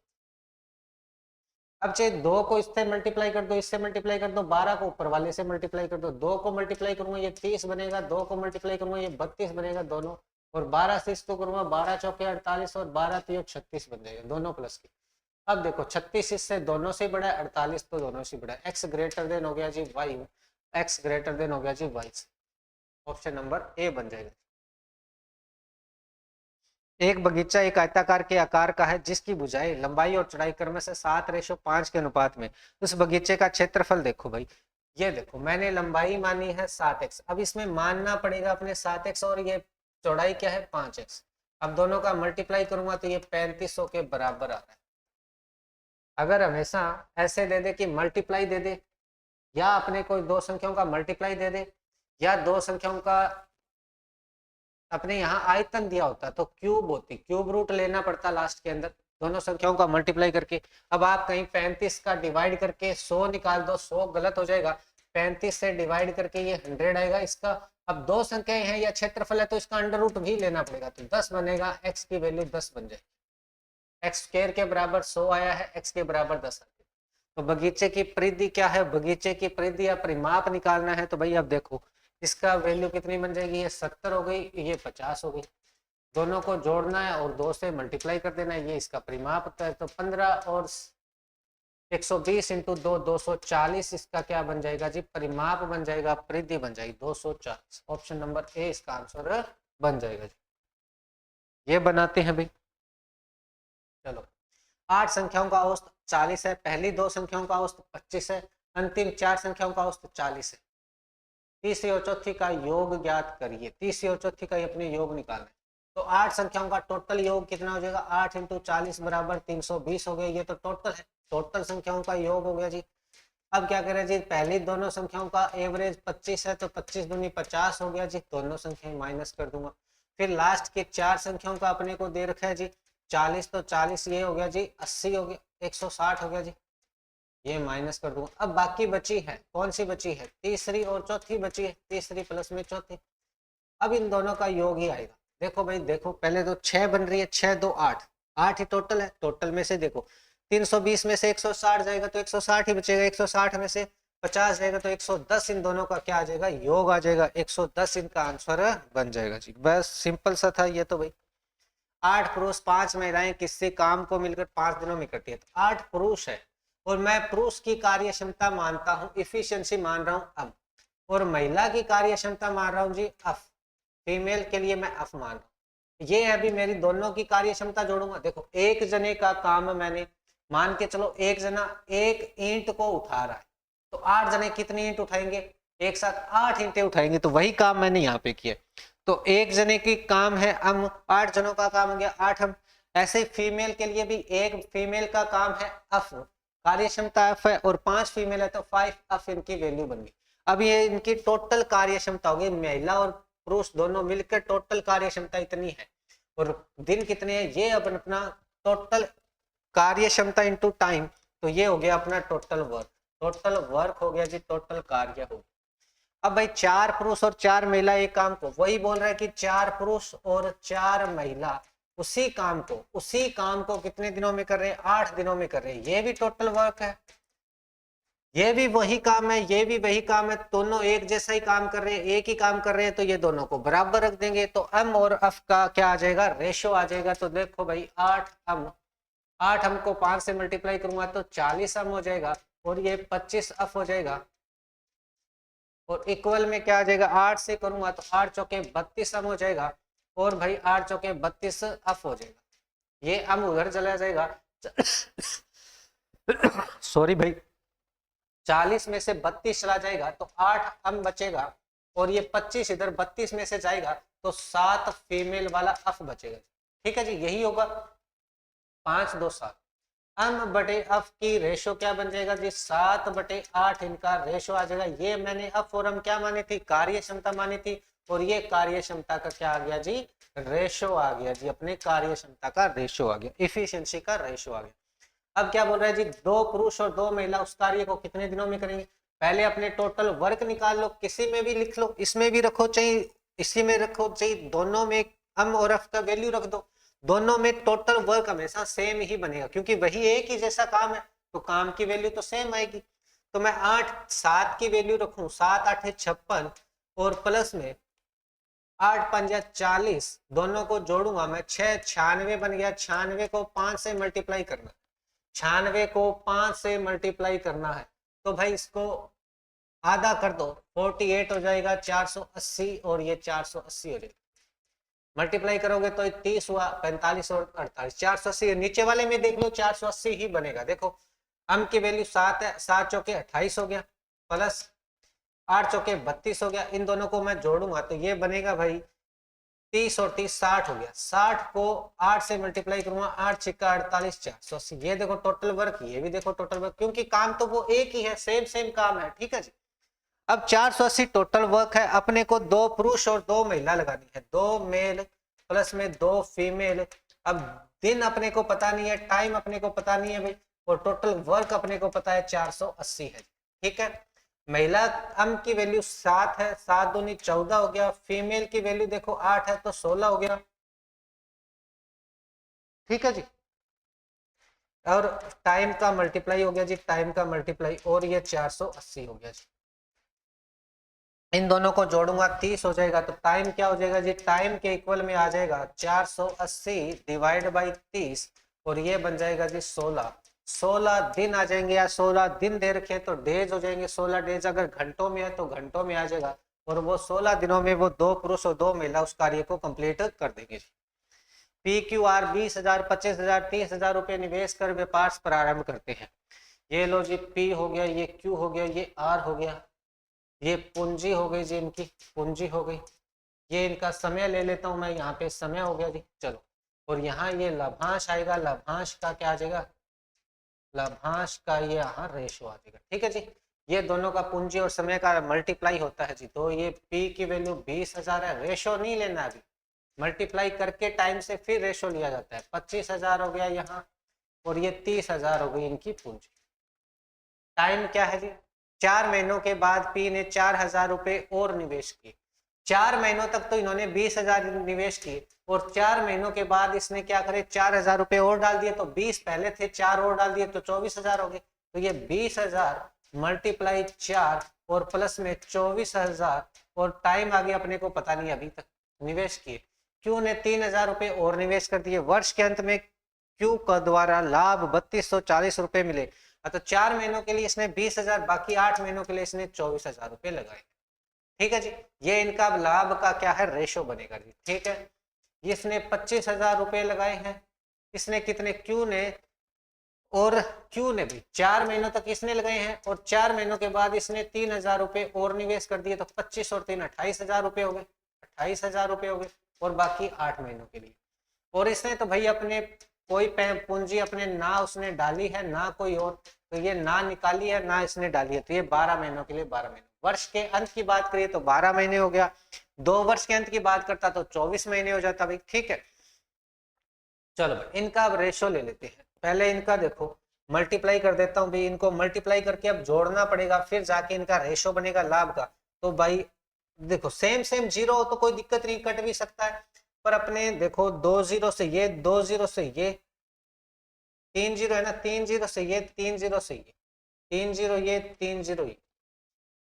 अब चाहे 2 को इससे मल्टीप्लाई कर दो, इससे मल्टीप्लाई कर दो, 12 को ऊपर वाले से मल्टीप्लाई कर दो, 2 को मल्टीप्लाई करूंगा ये 30 बनेगा, 2 को मल्टीप्लाई करूंगा ये 32 बनेगा दोनों, और 12 से इसको करूंगा 12 चौके 48, और 12 3 36 बन जाएगा, दोनों प्लस की। अब देखो 36 इससे दोनों से बड़ा है, 48 तो दोनों से बड़ा है, एक्स ग्रेटर देन हो गया जी वाई, एक्स ग्रेटर देन हो गया जी वाई से, ऑप्शन नंबर ए बन जाएगा। एक बगीचा एक आयताकार के आकार का है जिसकी भुजाएं लंबाई और चौड़ाई क्रम से 7:5 के अनुपात में, उस बगीचे का क्षेत्रफल देखो भाई। ये देखो मैंने लंबाई मानी है 7x, अब इसमें मानना पड़ेगा अपने 7x, और ये चौड़ाई क्या है 5x। अब दोनों का मल्टीप्लाई करूंगा तो ये 3500 के बराबर आ रहा है। अगर हमेशा ऐसे दे दे कि मल्टीप्लाई दे दे, या अपने कोई दो संख्याओं का मल्टीप्लाई दे दे, या दो संख्याओं का अपने यहाँ आयतन दिया होता तो क्यूब होती, क्यूब रूट लेना पड़ता लास्ट के अंदर, दोनों संख्याओं का मल्टीप्लाई करके। अब आप कहीं 35 का डिवाइड करके 100 निकाल दो, 100 गलत हो जाएगा। 35 से डिवाइड करके ये 100 आएगा। इसका अब दो संख्याएं हैं या क्षेत्रफल है तो इसका अंडर रूट भी लेना पड़ेगा, तो 10 बनेगा। x की वैल्यू 10 बन जाएगी। x स्क्वायर के बराबर 100 आया है, x के बराबर 10 आया। तो बगीचे की परिधि क्या है, बगीचे की परिधि या परिमाप निकालना है। तो भाई अब देखो इसका वैल्यू कितनी बन जाएगी, ये 70 हो गई, ये 50 हो गई। दोनों को जोड़ना है और 2 से मल्टीप्लाई कर देना है, ये इसका परिमाप होता है। तो 15 और 120 इंटू 2 240 इसका क्या बन जाएगा जी, परिमाप बन जाएगा, परिधि बन जाएगी 240। ऑप्शन नंबर ए इसका आंसर बन जाएगा जी। ये बनाते हैं भाई। चलो 8 संख्याओं का औसत 40 है, पहली 2 संख्याओं का औसत 25 है, अंतिम 4 संख्याओं का औसत 40 है। तीसरी और चौथी का योग ज्ञात करिए। तीसरी और चौथी का अपने योग निकालना है। तो 8 संख्याओं का टोटल योग कितना हो जाएगा, 8 इंटू 40 बराबर 320 हो गया। ये तो टोटल है, टोटल संख्याओं का योग हो गया जी। अब क्या करें जी, पहली दोनों संख्याओं का एवरेज 25 है, तो 25 दूनी 50 हो गया जी, दोनों संख्याएं माइनस कर दूंगा। फिर लास्ट के 4 संख्याओं का अपने को दे रखा है जी 40, तो 40 ये हो गया जी, 80 हो गया, 160 हो गया जी, ये माइनस कर दूंगा। अब बाकी बची है, कौन सी बची है, तीसरी और चौथी बची है, तीसरी प्लस में चौथी। अब इन दोनों का योग ही आएगा। देखो भाई देखो, पहले तो 6 बन रही है, 6 2 8, 8 ही टोटल है। टोटल में से देखो 320 में से 160 जाएगा तो 160 ही बचेगा, 160 में से 50 जाएगा तो 110। इन दोनों का क्या आ जाएगा, योग आ जाएगा, 110 इनका आंसर बन जाएगा जी। बस सिंपल सा था ये तो भाई। 8 पुरुष 5 महिलाएं किसी काम को मिलकर 5 दिनों में करती है। तो 8 पुरुष है और मैं पुरुष की कार्य क्षमता मानता हूँ, इफिशियंसी मान रहा हूँ अब, और महिला की कार्य क्षमता मान रहा हूँ जी अफ। फीमेल के लिए मैं अफ मान रहा हूँ। ये अभी मेरी दोनों की कार्य क्षमता जोड़ूंगा। देखो एक जने का काम मैंने मान के चलो, एक जना एक ईंट को उठा रहा है, तो 8 जने कितनी ईंट उठाएंगे, एक साथ 8 ईंटें उठाएंगे। तो वही काम मैंने यहाँ पे किया। तो एक जने की काम है हम, 8 जनों का काम हो गया 8 हम। ऐसे फीमेल के लिए भी एक फीमेल का काम है अफ, कार्य क्षमता एफ है, और 5 फीमेल है तो 5 अफ इनकी वैल्यू बन गई। अब ये इनकी टोटल कार्य क्षमता होगी, महिला और पुरुष दोनों मिलकर टोटल कार्य क्षमता इतनी है, और दिन कितने हैं ये अपन अपना टोटल कार्य क्षमता इंटू टाइम, तो ये हो गया अपना टोटल वर्क। टोटल वर्क हो गया जी, टोटल कार्य हो गया। अब भाई 4 पुरुष और 4 महिला एक काम को, वही बोल रहा है कि 4 पुरुष और 4 महिला उसी काम को कितने दिनों में कर रहे हैं, 8 दिनों में कर रहे हैं। ये भी टोटल वर्क है, ये भी वही काम है, ये भी वही काम है, दोनों एक जैसा ही काम कर रहे हैं, एक ही काम कर रहे हैं, तो ये दोनों को बराबर रख देंगे। तो एम और एफ का क्या आ जाएगा, रेशो आ जाएगा। तो देखो भाई 8 एम, 8 एम को 5 से मल्टीप्लाई करूंगा तो 40 एम हो जाएगा, और ये 25 एफ हो जाएगा। और इक्वल में क्या आ जाएगा, 8 से करूंगा तो 8 चौके 32 एम हो जाएगा, और भाई 8 चौके 32 एफ हो जाएगा। ये एम उधर चला जाएगा सॉरी भाई, 40 में से 32 चला जाएगा तो 8 एम बचेगा, और ये 25 इधर 32 में से जाएगा तो 7 फीमेल वाला अफ बचेगा। ठीक है जी, यही होगा 5 2 7। एम बटे अफ की रेशो क्या बन जाएगा जी, 7 बटे 8 इनका रेशो आ जाएगा। ये मैंने अफ और एम क्या मानी थी, कार्य क्षमता मानी थी, और ये कार्य क्षमता का क्या आ गया जी, रेशो आ गया जी, अपने कार्य क्षमता का रेशो आ गया, इफिशियंसी का रेशो आ गया। अब क्या बोल रहा है जी, 2 पुरुष और 2 महिला उस कार्य को कितने दिनों में करेंगे। पहले अपने टोटल वर्क निकाल लो, किसी में भी लिख लो, इसमें भी रखो चाहे इसी में रखो, चाहे दोनों में एम और एफ का वैल्यू रख दो, दोनों में टोटल वर्क हमेशा सेम ही बनेगा, क्योंकि वही एक ही जैसा काम है, तो काम की वैल्यू तो सेम आएगी। तो मैं 8 7 की वैल्यू रखूं, 7 8 56, और प्लस में 8 5 40, दोनों को जोड़ूंगा मैं, 6 96 बन गया। 96 को 5 से मल्टीप्लाई करना, 96 को 5 से मल्टीप्लाई करना है, तो भाई इसको आधा कर दो, 48 हो जाएगा, 480, और ये 480 हो जाएगा। मल्टीप्लाई करोगे तो 30 हुआ, 45 और 48, 480। नीचे वाले में देख लो 480 ही बनेगा। देखो एम की वैल्यू 7 है, 7 चौके 28 हो गया, प्लस 8 चौके 32 हो गया। इन दोनों को मैं जोड़ूंगा तो ये बनेगा भाई 30 और 30 60 हो गया। 60 को 8 से मल्टीप्लाई करूंगा, 8 छिक्का 48, 480। ये देखो टोटल वर्क, ये भी देखो टोटल वर्क, क्योंकि काम तो वो एक ही है, सेम काम है। ठीक है जी। अब 480 टोटल वर्क है, अपने को 2 पुरुष और 2 महिला लगानी है, 2 मेल प्लस में 2 फीमेल। अब दिन अपने को पता नहीं है, टाइम अपने को पता नहीं है भाई, और टोटल वर्क अपने को पता है 480 है। ठीक है, महिला अंक की वैल्यू 7 है, 7 दूनी 14 हो गया, फीमेल की वैल्यू देखो 8 है तो 16 हो गया। ठीक है जी, और टाइम का मल्टीप्लाई हो गया जी, टाइम का मल्टीप्लाई, और ये 480 हो गया जी। इन दोनों को जोड़ूंगा 30 हो जाएगा, तो टाइम क्या हो जाएगा जी, टाइम के इक्वल में आ जाएगा 480 डिवाइड बाई 30, और ये बन जाएगा जी 16। 16 दिन आ जाएंगे, या 16 दिन दे रखे तो डेज हो जाएंगे, 16 डेज। अगर घंटों में है तो घंटों में आ जाएगा, और वो 16 दिनों में वो 2 पुरुष और 2 महिला उस कार्य को कंप्लीट कर देंगे। पी क्यू आर 20,000, 25,000, 30,000 रुपए निवेश कर व्यापार प्रारंभ करते हैं। ये लो जी, पी हो गया, ये क्यू हो गया, ये आर हो गया, ये पूंजी हो गई जी, इनकी पूंजी हो गई। ये इनका समय ले लेता हूं मैं, यहाँ पे समय हो गया जी, चलो। और यहाँ ये लाभांश आएगा, लाभांश का क्या आ जाएगा, लाभांश का ये यहाँ रेशो आ जाएगा। ठीक है जी, ये दोनों का पूंजी और समय का मल्टीप्लाई होता है जी, तो ये पी की वैल्यू 20,000 है, रेशो नहीं लेना अभी, मल्टीप्लाई करके टाइम से फिर रेशो लिया जाता है। 25,000 हो गया यहाँ, और ये 30,000 हो गई इनकी पूंजी। टाइम क्या है जी, 4 महीनों के बाद पी ने 4,000 रुपए और निवेश किए। 4 महीनों तक तो इन्होंने 20,000 निवेश किए, और 4 महीनों के बाद इसने क्या करे, 4,000 रुपए और डाल दिए, तो 20 पहले थे, 4 और डाल दिए तो 24,000 हो गए। तो ये 20,000 मल्टीप्लाई 4 और प्लस में 24,000, और टाइम आगे अपने को पता नहीं अभी तक निवेश किए। क्यू ने 3,000 रुपए और निवेश कर दिए। वर्ष के अंत में क्यू का द्वारा लाभ 3240 रुपए मिले। तो 4 महीनों के लिए इसने 20,000, बाकी 8 महीनों के लिए इसने 24,000 रुपए लगाए। ठीक है जी, ये इनका लाभ का क्या है, रेशो बनेगा जी। ठीक है, इसने 25,000 रुपए लगाए हैं, इसने कितने, क्यू ने, और क्यू ने भी 4 महीनों तक इसने लगाए हैं, और 4 महीनों के बाद इसने 3,000 रुपए और निवेश कर दिए, तो 25 और 3 28,000 रुपए हो गए, 28,000 रुपए हो गए, और बाकी 8 महीनों के लिए। और इसने तो भाई अपने कोई पूंजी अपने ना उसने डाली है ना कोई और, तो ये ना निकाली है ना इसने डाली है, तो ये 12 महीनों के लिए 12 महीने। वर्ष के अंत की बात करिए तो 12 महीने हो गया, 2 वर्ष के अंत की बात करता तो 24 महीने हो जाता भाई। ठीक है, चलो भाई इनका अब रेशो ले लेते हैं। पहले इनका देखो मल्टीप्लाई कर देता हूँ भाई, इनको मल्टीप्लाई करके अब जोड़ना पड़ेगा, फिर जाके इनका रेशो बनेगा लाभ का। तो भाई देखो सेम सेम जीरो हो तो कोई दिक्कत नहीं, कट भी सकता है, पर अपने देखो 2 जीरो से ये, 2 जीरो से ये, 3 जीरो है ना, 3 जीरो से ये, 3 जीरो से ये, 3 जीरो ये, 3 जीरो ये,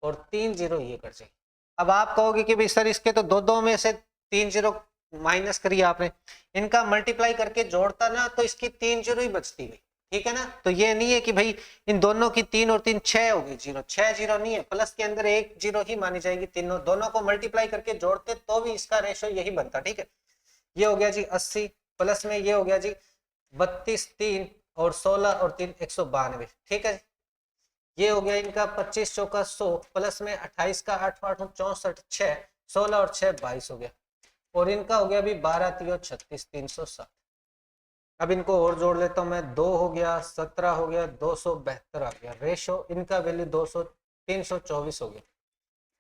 और 3 जीरो ये कर जाए। अब आप कहोगे कि भाई सर इसके तो दो दो में से 3 जीरो माइनस करिए आपने, इनका मल्टीप्लाई करके जोड़ता ना तो इसकी 3 जीरो ही बचती गई। ठीक है ना, तो ये नहीं है कि भाई इन दोनों की 3 और 3 6 होगी जीरो, 6 जीरो नहीं है, प्लस के अंदर 1 जीरो ही मानी जाएगी। तीनों दोनों को मल्टीप्लाई करके जोड़ते तो भी इसका रेशो यही बनता। ठीक है, ये हो गया जी 80, प्लस में ये हो गया जी 32, 3 और 16 और 3 192। ठीक है, ये हो गया इनका 25 चौका 100, प्लस में 28 का 8 8 64, 6 16 और 6 22 हो गया, और इनका हो गया अभी 12 3 36 360। अब इनको और जोड़ लेता हूं मैं, 2 हो गया, 17 हो गया, 272 आ गया। रेशो इनका वैल्यू 200 324 हो गया,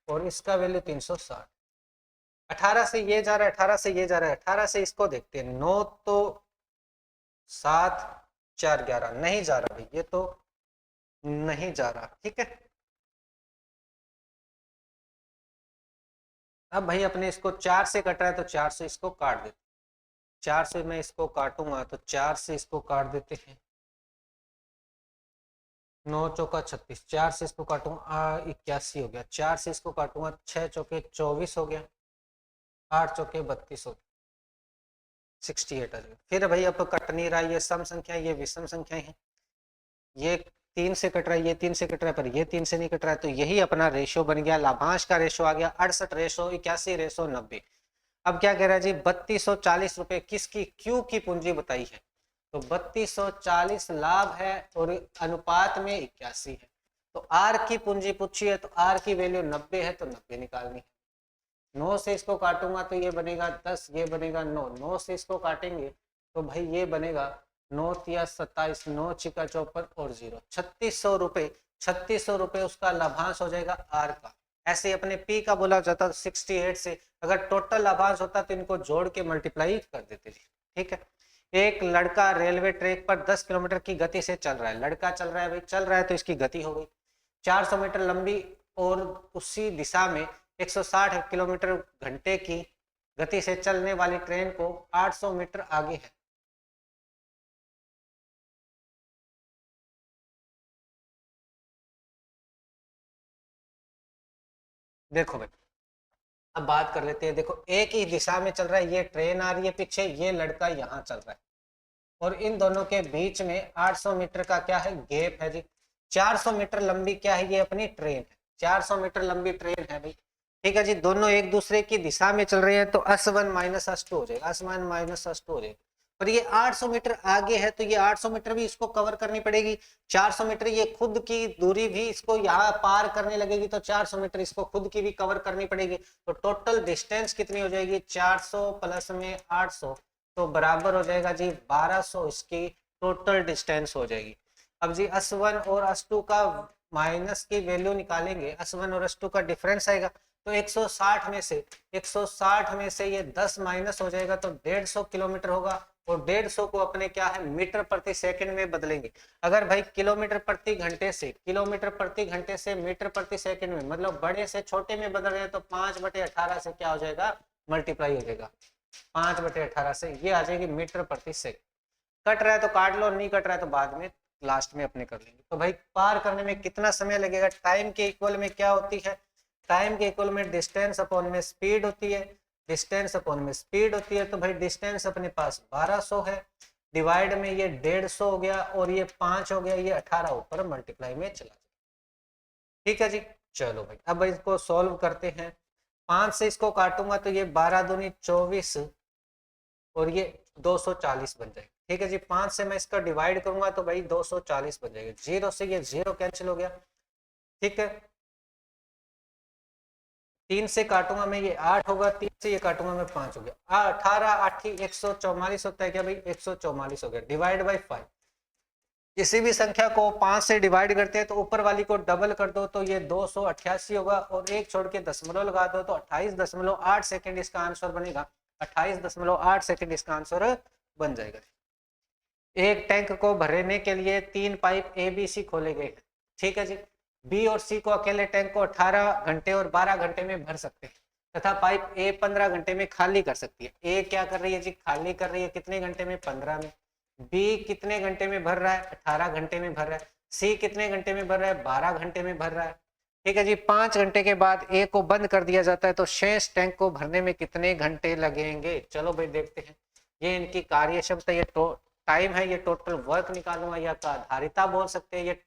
और इसका वैल्यू 360। 18 से ये जा रहा है, 18 से ये जा रहा है, 18 से इसको देखते हैं। 9 तो 7 4 11 नहीं जा रहा भाई, ये तो नहीं जा रहा। ठीक है, अब भाई अपने इसको 4 से कट रहा है तो 4 से इसको काट देते, 4 से मैं इसको काटूंगा तो 4 से इसको काट देते हैं। 9 चौका 36, 4 से इसको काटूंगा 81 हो गया, 4 से इसको काटूंगा 6 चौके 24 हो गया, 8 चौके 32 हो गया, 68 आ जाएगा। फिर भाई अब कट नहीं रहा, ये सम संख्या ये विषम संख्याएं हैं, ये 3 से कट रहा है, ये 3 से कट रहा है, पर ये 3 से नहीं कट रहा है, तो यही अपना रेशो बन गया। लाभांश का रेशो आ गया 68 रेशो 81 रेशो 90। अब क्या कह रहा है जी, 3240 रुपए किसकी, क्यू की पूंजी बताई है, तो 3240 लाभ है और अनुपात में 81 है। तो आर की पूंजी पूछी है, तो आर की वैल्यू 90 है, तो 90 निकालनी है। 9 से इसको काटूंगा तो ये बनेगा 10, ये बनेगा 9, 9 से इसको काटेंगे तो भाई ये बनेगा 9 तिया 27, 9 छिका 54 और 0, 3600 रुपए। 3600 रुपए उसका लाभांश हो जाएगा आर का। ऐसे अपने पी का बोला जाता 68 से, अगर टोटल लाभांश होता तो इनको जोड़ के मल्टीप्लाई कर देते थे। ठीक है, एक लड़का रेलवे ट्रैक पर 10 किलोमीटर की गति से चल रहा है, लड़का चल रहा है भाई, चल रहा है तो इसकी गति हो गई 400 मीटर लंबी और उसी दिशा में 160 किलोमीटर घंटे की गति से चलने वाली ट्रेन को 800 मीटर आगे है। देखो भाई अब बात कर लेते हैं, देखो एक ही दिशा में चल रहा है, ये ट्रेन आ रही है पीछे, ये लड़का यहाँ चल रहा है और इन दोनों के बीच में 800 मीटर का क्या है गैप है जी। 400 मीटर लंबी क्या है ये अपनी ट्रेन है, 400 मीटर लंबी ट्रेन है भाई, ठीक है जी। दोनों एक दूसरे की दिशा में चल रहे हैं तो S1 माइनस S2 हो जाएगा, S1 माइनस S2 हो जाएगा। पर ये 800 मीटर आगे है तो ये 800 मीटर भी इसको कवर करनी पड़ेगी, 400 मीटर ये खुद की दूरी भी इसको यहाँ पार करने लगेगी तो 400 मीटर इसको खुद की भी कवर करनी पड़ेगी। तो टोटल डिस्टेंस कितनी हो जाएगी 400 प्लस में 800 तो बराबर हो जाएगा जी 1200, इसकी टोटल डिस्टेंस हो जाएगी। अब जी S1 और S2 का माइनस की वैल्यू निकालेंगे, S1 और S2 का डिफरेंस आएगा तो 160 में से 160 में से ये 10 माइनस हो जाएगा तो 150 किलोमीटर होगा और 150 को अपने क्या है मीटर प्रति सेकंड में बदलेंगे। अगर भाई किलोमीटर प्रति घंटे से किलोमीटर प्रति घंटे से मीटर प्रति सेकंड में मतलब बड़े से छोटे में बदल रहे हैं तो 5/18 से क्या हो जाएगा मल्टीप्लाई हो जाएगा, 5/18 से ये आ जाएगी मीटर प्रति सेकंड। कट रहा है तो काट लो, नहीं कट रहा है तो बाद में लास्ट में अपने कर लेंगे। तो भाई पार करने में कितना समय लगेगा, टाइम के इक्वल में क्या होती है, टाइम के इक्वल में डिस्टेंस अपॉन में स्पीड होती है, डिस्टेंस अपॉन में स्पीड होती है। तो भाई डिस्टेंस अपने पास 1200 है, डिवाइड में ये 150 हो गया और ये 5 हो गया, ये 18 ऊपर मल्टीप्लाई में चला जाए, ठीक है जी। चलो भाई अब इसको सॉल्व करते हैं, 5 से इसको काटूंगा तो ये 12 दूनी 24 और ये 240 बन जाएगा, ठीक है जी। 5 से मैं इसका डिवाइड करूंगा तो भाई 240 बन जाएगा, 0 से ये 0 कैंसिल हो गया, ठीक है। 3 से काटूंगा मैं ये 8 होगा, 3 से ये काटूंगा मैं 5 हो गया, 18 8 144 होता है क्या भाई 144 हो गया, डिवाइड बाई 5। किसी भी संख्या को 5 से डिवाइड करते हैं तो ऊपर वाली को डबल कर दो तो ये 288 होगा और एक छोड़ के दशमलव लगा दो तो 28.8 सेकंड इसका आंसर बनेगा, 28.8 सेकंड इसका आंसर बन जाएगा। एक टैंक को भरने के लिए 3 पाइप ABC खोले गए, ठीक है जी। B और C को अकेले टैंक को 18 घंटे और 12 घंटे में भर सकते हैं तथा पाइप A 15 घंटे में खाली कर सकती है। A क्या कर रही है जी खाली कर रही है, कितने घंटे में 15 में। B कितने घंटे में भर रहा है 18 घंटे में भर रहा है। C कितने घंटे में भर रहा है 12 घंटे में भर रहा है, ठीक है जी। 5 घंटे के बाद A को बंद कर दिया जाता है तो शेष टैंक को भरने में कितने घंटे लगेंगे। चलो भाई देखते हैं, ये इनकी कार्य क्षमता ये टाइम है, ये टोटल वर्क निकालूंगा या धारिता बोल सकते हैं,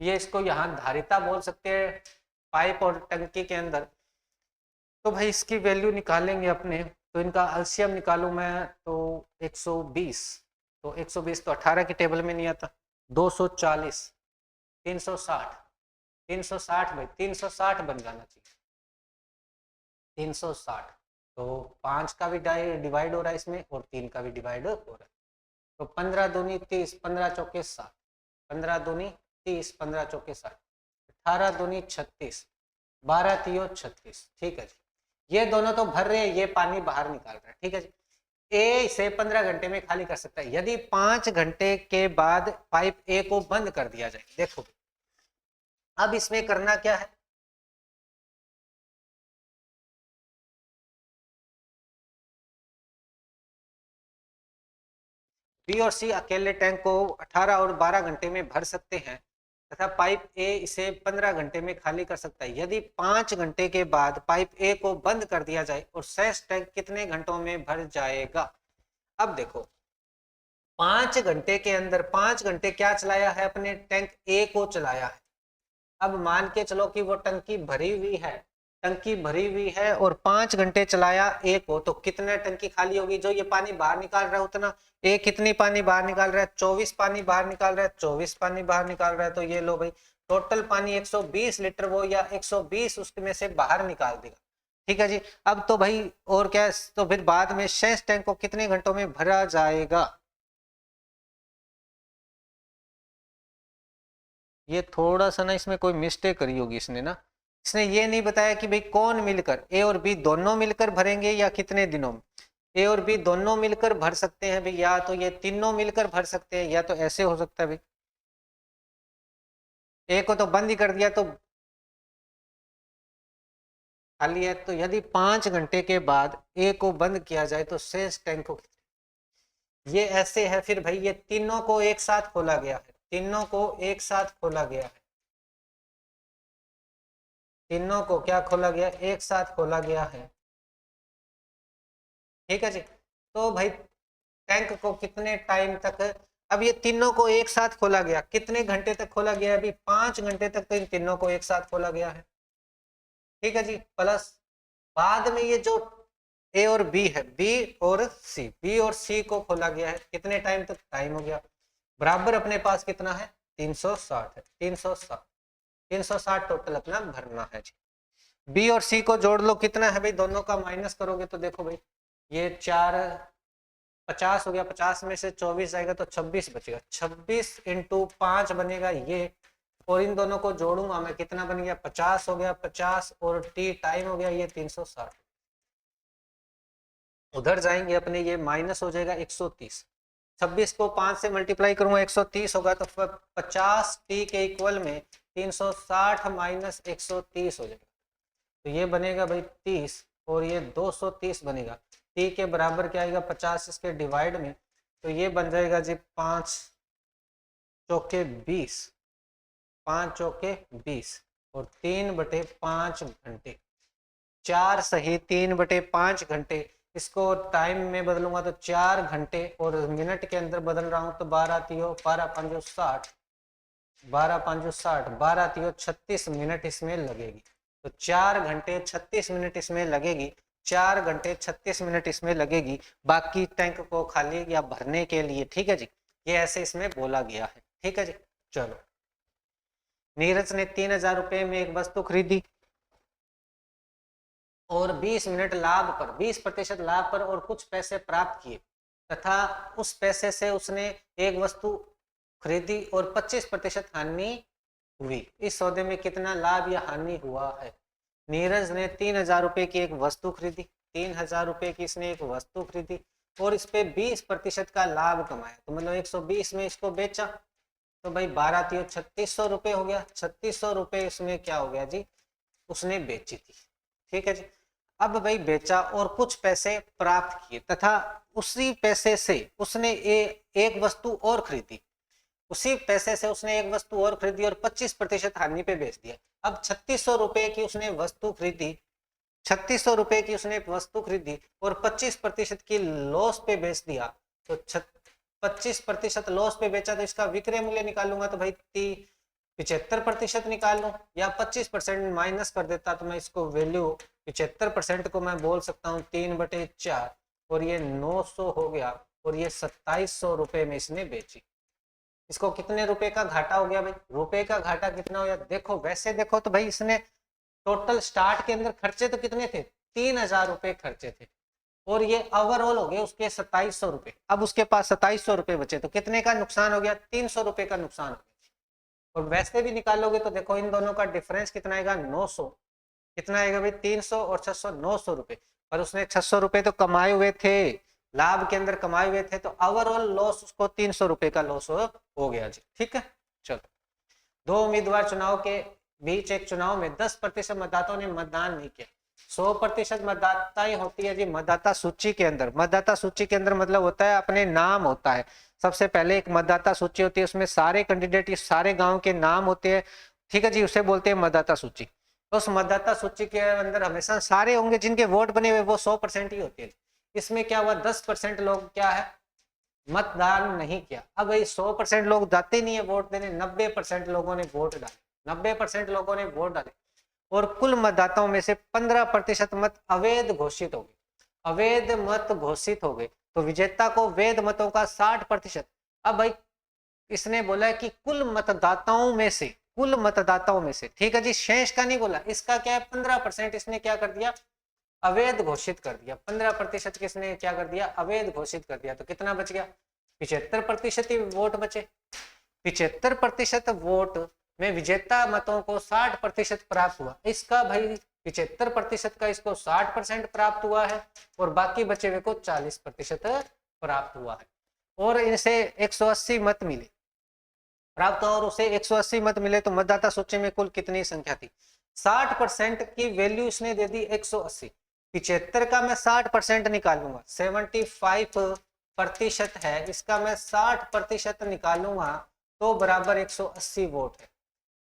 ये इसको यहाँ धारिता बोल सकते हैं पाइप और टंकी के अंदर। तो भाई इसकी वैल्यू निकालेंगे अपने, तो इनका एलसीएम निकालूं मैं तो 120, तो 120 तो 18 की टेबल में नहीं आता, 240 360 360 भाई 360 बन जाना चाहिए, 360। तो 5 का भी डिवाइड हो रहा है इसमें और 3 का भी डिवाइड हो रहा है, तो 15 दूनी 30 15 चौके 60, 15 दूनी 30 15 चौके 60, 18 दूनी 36 12 तियो 36, ठीक है जी। ये दोनों तो भर रहे हैं, ये पानी बाहर निकाल रहा है, ठीक है जी। ए इसे 15 घंटे में खाली कर सकता है यदि 5 घंटे के बाद पाइप ए को बंद कर दिया जाए। देखो अब इसमें करना क्या है, बी और सी अकेले टैंक को 18 और 12 घंटे में भर सकते हैं तथा पाइप ए इसे 15 घंटे में खाली कर सकता है। यदि 5 घंटे के बाद पाइप ए को बंद कर दिया जाए और शेष टैंक कितने घंटों में भर जाएगा। अब देखो 5 घंटे के अंदर 5 घंटे क्या चलाया है अपने टैंक ए को चलाया है। अब मान के चलो कि वो टंकी भरी हुई है, टंकी भरी हुई है और 5 घंटे चलाया ए को, तो कितना टंकी खाली होगी, जो ये पानी बाहर निकाल रहा है उतना। ए कितनी पानी बाहर निकाल रहा है 24 पानी बाहर निकाल रहा है, 24 पानी बाहर निकाल रहा है, तो ये लो भाई टोटल पानी 120 लीटर वो या 120 उसमें से बाहर निकाल देगा, ठीक है जी। अब तो भाई और क्या, तो फिर बाद में शेष टैंक को कितने घंटों में भरा जाएगा। ये थोड़ा सा ना इसमें कोई मिस्टेक करी होगी इसने ना, इसने ये नहीं बताया कि भाई कौन मिलकर, ए और बी दोनों मिलकर भरेंगे या कितने दिनों में। ए और बी दोनों मिलकर भर सकते हैं भाई, या तो ये तीनों मिलकर भर सकते हैं, या तो ऐसे हो सकता है भाई, ए को तो बंद ही कर दिया तो खाली है। तो यदि 5 घंटे के बाद ए को बंद किया जाए तो शेष टैंक को, ये ऐसे है फिर भाई, ये तीनों को एक साथ खोला गया है, तीनों को एक साथ खोला गया है, तीनों को क्या खोला गया, एक साथ खोला गया है। ठीक है जी। तो भाई टैंक को कितने टाइम तक, अब ये तीनों को एक साथ खोला गया, कितने घंटे तक खोला गया, अभी 5 घंटे तक तो इन तीनों को एक साथ खोला गया है। ठीक है जी। प्लस बाद में ये जो ए और बी है, बी और सी को खोला गया है, कितने टाइम तक, टाइम हो गया बराबर, अपने पास कितना है 360 है, 360 टोटल अपना भरना है जी। बी और सी को जोड़ लो, कितना है भाई, दोनों का माइनस करोगे तो देखो भाई, ये 4 50 हो गया, 50 में से 24 जाएगा तो 26 बचेगा, 26 इंटू 5 बनेगा ये, और इन दोनों को जोड़ूंगा मैं, कितना बन गया 50 हो गया, 50 और टी टाइम हो गया ये 360, उधर जाएंगे अपने, ये माइनस हो जाएगा 130, 26 को 5 से मल्टीप्लाई करूंगा 130 होगा, तो 50 टी के इक्वल में 360 माइनस 130 हो जाएगा, तो ये बनेगा भाई 30 और ये 230 बनेगा, टी के बराबर क्या आएगा 50 इसके डिवाइड में, तो ये बन जाएगा जी 5 चौके 20, 5 चौके 20 और 3/5 घंटे, 4 सही 3/5 घंटे, इसको टाइम में बदलूंगा तो 4 घंटे, और मिनट के अंदर बदल रहा हूं तो 12 तियो 12 5 60, 12 5 60, 12 तियो 36 मिनट इसमें लगेगी, तो 4 घंटे 36 मिनट इसमें लगेगी, 4 घंटे 36 मिनट इसमें लगेगी बाकी टैंक को खाली या भरने के लिए। ठीक है जी, ये ऐसे इसमें बोला गया है। ठीक है जी। चलो, नीरज ने 3000 रुपए में एक वस्तु खरीदी और 20 मिनट लाभ पर, 20% लाभ पर और कुछ पैसे प्राप्त किए, तथा उस पैसे से उसने एक वस्तु खरीदी और 25% हानि हुई, इस सौदे में कितना लाभ या हानि हुआ है। नीरज ने 3000 रुपए की एक वस्तु खरीदी, 3000 रुपए की इसने एक वस्तु खरीदी और इस पे 20% का लाभ कमाया, तो मतलब 120 में इसको बेचा, तो भाई 12 तियो 3600 रुपए हो गया, 3600 रुपए इसमें क्या हो गया जी, उसने बेची थी। ठीक है जी। अब भाई बेचा और कुछ पैसे प्राप्त किए, तथा उसी पैसे से उसने एक वस्तु और खरीदी, उसी पैसे से उसने एक वस्तु और खरीदी और 25% हानि पे बेच दिया। अब 3600 रुपए की उसने वस्तु खरीदी, 3600 रुपए की उसने वस्तु खरीदी और 25% की लॉस पे बेच दिया, तो 25% लॉस पे बेचा, तो इसका विक्रय मूल्य निकालूंगा तो भाई 75% निकाल लूं, या 25% माइनस कर देता तो मैं इसको वैल्यू 75% को मैं बोल सकता हूँ 3/4, और ये 900 हो गया, और ये 2700 रुपए में इसने बेची। इसको कितने रुपए का घाटा हो गया भाई, रुपए का घाटा कितना हो गया, देखो वैसे देखो तो भाई इसने टोटल स्टार्ट के अंदर खर्चे तो कितने थे, 3000 रुपए खर्चे थे, और ये ओवरऑल हो गए उसके 2700 रुपए, अब उसके पास 2700 रुपए बचे, तो कितने का नुकसान हो गया, 300 रुपए का नुकसान हो गया। और वैसे भी निकालोगे तो देखो इन दोनों का डिफरेंस कितना आएगा, 900, कितना आएगा भाई 300 और 600, 900 रुपए, पर उसने 600 रुपए तो कमाए हुए थे, लाभ के अंदर कमाए हुए थे, तो ओवरऑल लॉस उसको 300 रुपए का लॉस हो गया जी। ठीक है। चलो, दो उम्मीदवार चुनाव के बीच एक चुनाव में 10% मतदाताओं ने मतदान नहीं किया, 100% मतदाताएं होती है जी मतदाता सूची के अंदर, मतदाता सूची के अंदर मतलब होता है अपने नाम होता है, सबसे पहले एक मतदाता सूची होती है, उसमें सारे कैंडिडेट सारे गांव के नाम होते हैं। ठीक है जी, उसे बोलते हैं मतदाता सूची। तो उस मतदाता सूची के अंदर हमेशा सारे होंगे जिनके वोट बने हुए, वो 100% ही होती है। इसमें क्या हुआ, 10% लोग क्या है मतदान नहीं किया। अब भाई 100% लोग जाते नहीं है वोट देने, 90% लोगों ने वोट डाले, 90% लोगों ने वोट डाले, और कुल मतदाताओं में से 15% मत अवैध घोषित हो गए, अवैध मत घोषित हो गए, तो विजेता को वैध मतों का 60%। अब भाई इसने बोला है कि कुल मतदाताओं में से, कुल मतदाताओं में से, ठीक है जी, शेष का नहीं बोला, इसका क्या है 15% इसने क्या कर दिया, अवैध घोषित कर दिया, 15% किसने क्या कर दिया, अवैध घोषित कर दिया, तो कितना बच गया 75% ही वोट बचे। 75% वोट में विजेता मतों को 60% प्राप्त हुआ, इसका भाई 75% का इसको 60% प्राप्त हुआ है और बाकी बचे हुए को 40% प्राप्त हुआ है। और इसे 180 मत मिले प्राप्त, और उसे 180 मत मिले तो मतदाता सूची में कुल कितनी संख्या थी? 60% की वैल्यू इसने दे दी 180, 75 का मैं 60% निकालूंगा, 75% है, इसका मैं 60% निकालूंगा तो बराबर 180 वोट है।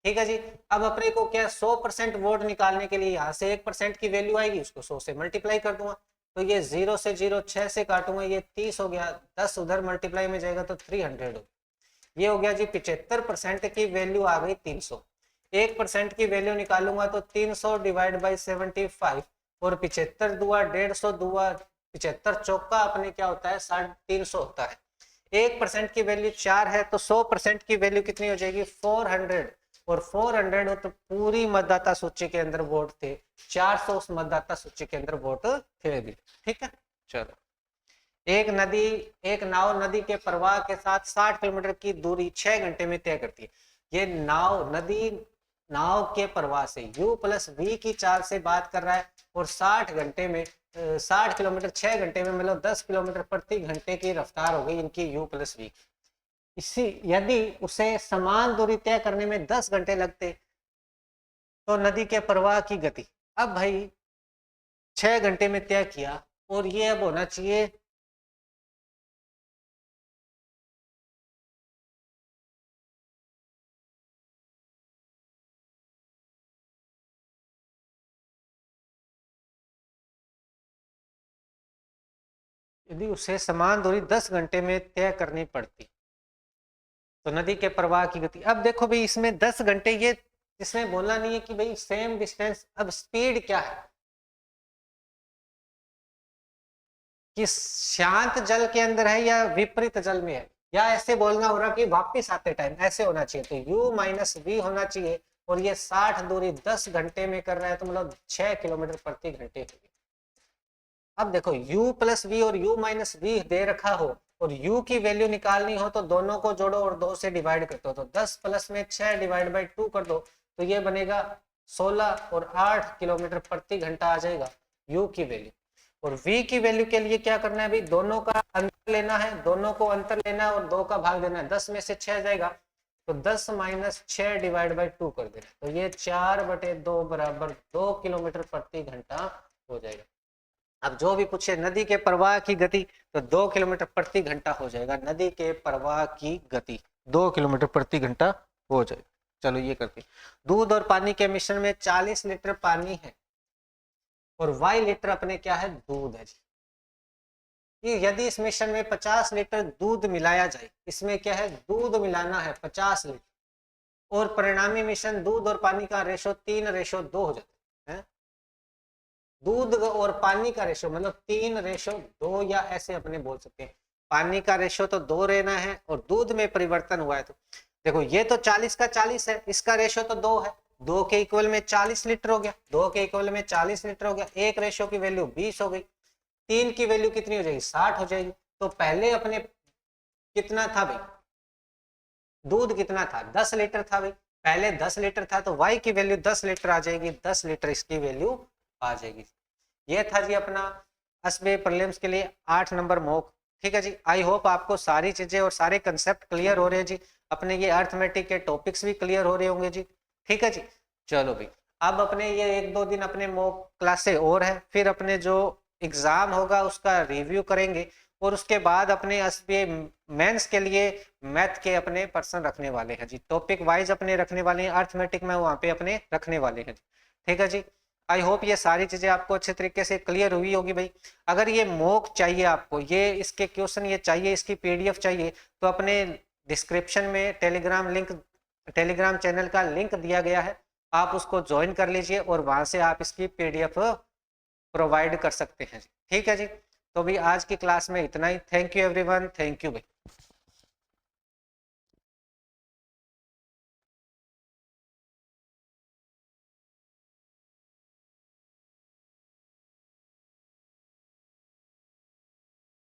ठीक है जी। अब अपने को क्या 100% वोट निकालने के लिए यहाँ से 1% की वैल्यू आएगी, उसको 100 से मल्टीप्लाई कर दूंगा, तो ये 0 से 0 6 से काटूंगा, ये 30 हो गया, 10 उधर मल्टीप्लाई में जाएगा तो 300 हो। ये हो गया जी 75% की वैल्यू आ गई 300। 1% की वैल्यू निकालूंगा तो 300 डिवाइड बाई 75, और 75 दुआ 150 दुआ 75 चौका अपने क्या होता है 350 होता है। 1% की वैल्यू 4 है तो 100% की वैल्यू कितनी हो जाएगी 400, और 400 हो तो पूरी मतदाता सूची के अंदर वोट थे 400, उस मतदाता सूची के अंदर वोट थे भी। ठीक है, चलो। एक नाव नदी के प्रवाह के साथ 60 किलोमीटर की दूरी 6 घंटे में तय करती है। ये नाव के प्रवाह से u प्लस v की चाल से बात कर रहा है, और 60 घंटे में 60 किलोमीटर 6 घंटे में मतलब 10 किलोमीटर प्रति घंटे की रफ्तार हो गई इनकी u प्लस v। इसी यदि उसे समान दूरी तय करने में 10 घंटे लगते तो नदी के प्रवाह की गति, अब भाई 6 घंटे में तय किया और ये अब होना चाहिए यदि उसे समान दूरी 10 घंटे में तय करनी पड़ती तो नदी के प्रवाह की गति, अब देखो भाई इसमें 10 घंटे, ये इसमें बोलना नहीं है कि भाई सेम डिस्टेंस, अब स्पीड क्या है कि शांत जल के अंदर है या विपरीत जल में है, या ऐसे बोलना हो रहा कि वापिस आते टाइम ऐसे होना चाहिए, तो u माइनस वी होना चाहिए, और ये 60 दूरी 10 घंटे में कर रहा है तो मतलब 6 किलोमीटर प्रति घंटे होगी। अब देखो u प्लस वी और u माइनस वी दे रखा हो और u की वैल्यू निकालनी हो तो दोनों को जोड़ो और 2 से डिवाइड कर दो, तो 10 प्लस में 6 डिवाइड बाई 2 कर दो तो ये बनेगा 16 और 8 किलोमीटर प्रति घंटा आ जाएगा u की वैल्यू। और v की वैल्यू के लिए क्या करना है भाई, दोनों का अंतर लेना है, दोनों को अंतर लेना है और 2 का भाग देना है, 10 में से 6 जाएगा तो 10 माइनस 6 डिवाइड बाई 2 कर देना, तो ये 4/2 बराबर 2 किलोमीटर प्रति घंटा हो जाएगा। अब जो भी पूछे नदी के प्रवाह की गति तो 2 किलोमीटर प्रति घंटा हो जाएगा, नदी के प्रवाह की गति 2 किलोमीटर प्रति घंटा हो जाएगा। चलो ये करते, दूध और पानी के मिश्रण में 40 लीटर पानी है और y लीटर अपने क्या है दूध है जी। यदि इस मिश्रण में 50 लीटर दूध मिलाया जाए, इसमें क्या है दूध मिलाना है 50 लीटर, और परिणामी मिश्रण दूध और पानी का रेशो 3:2 हो जाता है। दूध और पानी का रेशो मतलब 3:2, या ऐसे अपने बोल सकते हैं पानी का रेशो तो 2 रहना है और दूध में परिवर्तन हुआ है, तो देखो ये तो 40 का 40 है, इसका रेशो तो 2 है, 2 के इक्वल में 40 लीटर हो गया, 2 के इक्वल में 40 लीटर हो गया, एक रेशो की वैल्यू 20 हो गई, 3 की वैल्यू कितनी हो जाएगी 60 हो जाएगी। तो पहले अपने कितना था भाई दूध कितना था 10 लीटर था भाई, पहले 10 लीटर था तो y की वैल्यू 10 लीटर आ जाएगी, 10 लीटर इसकी वैल्यू आ जाएगी। ये था जी अपना एसबीआई प्रीलिम्स के लिए 8 नंबर मॉक। ठीक है जी, आई होप आपको सारी चीजें और सारे कंसेप्ट क्लियर हो रहे हैं जी, अपने ये अर्थमेटिक के टॉपिक्स भी क्लियर हो रहे होंगे जी। ठीक है जी, चलो भाई अब अपने ये 1-2 दिन अपने मॉक क्लासे और है, फिर अपने जो एग्जाम होगा उसका रिव्यू करेंगे और उसके बाद अपने एसबीआई मेंस के लिए मैथ के अपने पर्सन रखने वाले हैं जी, टॉपिक वाइज अपने रखने वाले हैं, अर्थमेटिक में वहां पे अपने रखने वाले हैं। ठीक है जी, आई होप ये सारी चीजें आपको अच्छे तरीके से क्लियर हुई होगी भाई। अगर ये मॉक चाहिए आपको, ये इसके क्वेश्चन ये चाहिए, इसकी पीडीएफ चाहिए, तो अपने डिस्क्रिप्शन में टेलीग्राम चैनल का लिंक दिया गया है, आप उसको ज्वाइन कर लीजिए और वहां से आप इसकी पीडीएफ प्रोवाइड कर सकते हैं। ठीक है जी, तो भी आज की क्लास में इतना ही। Thank you everyone, thank you भाई।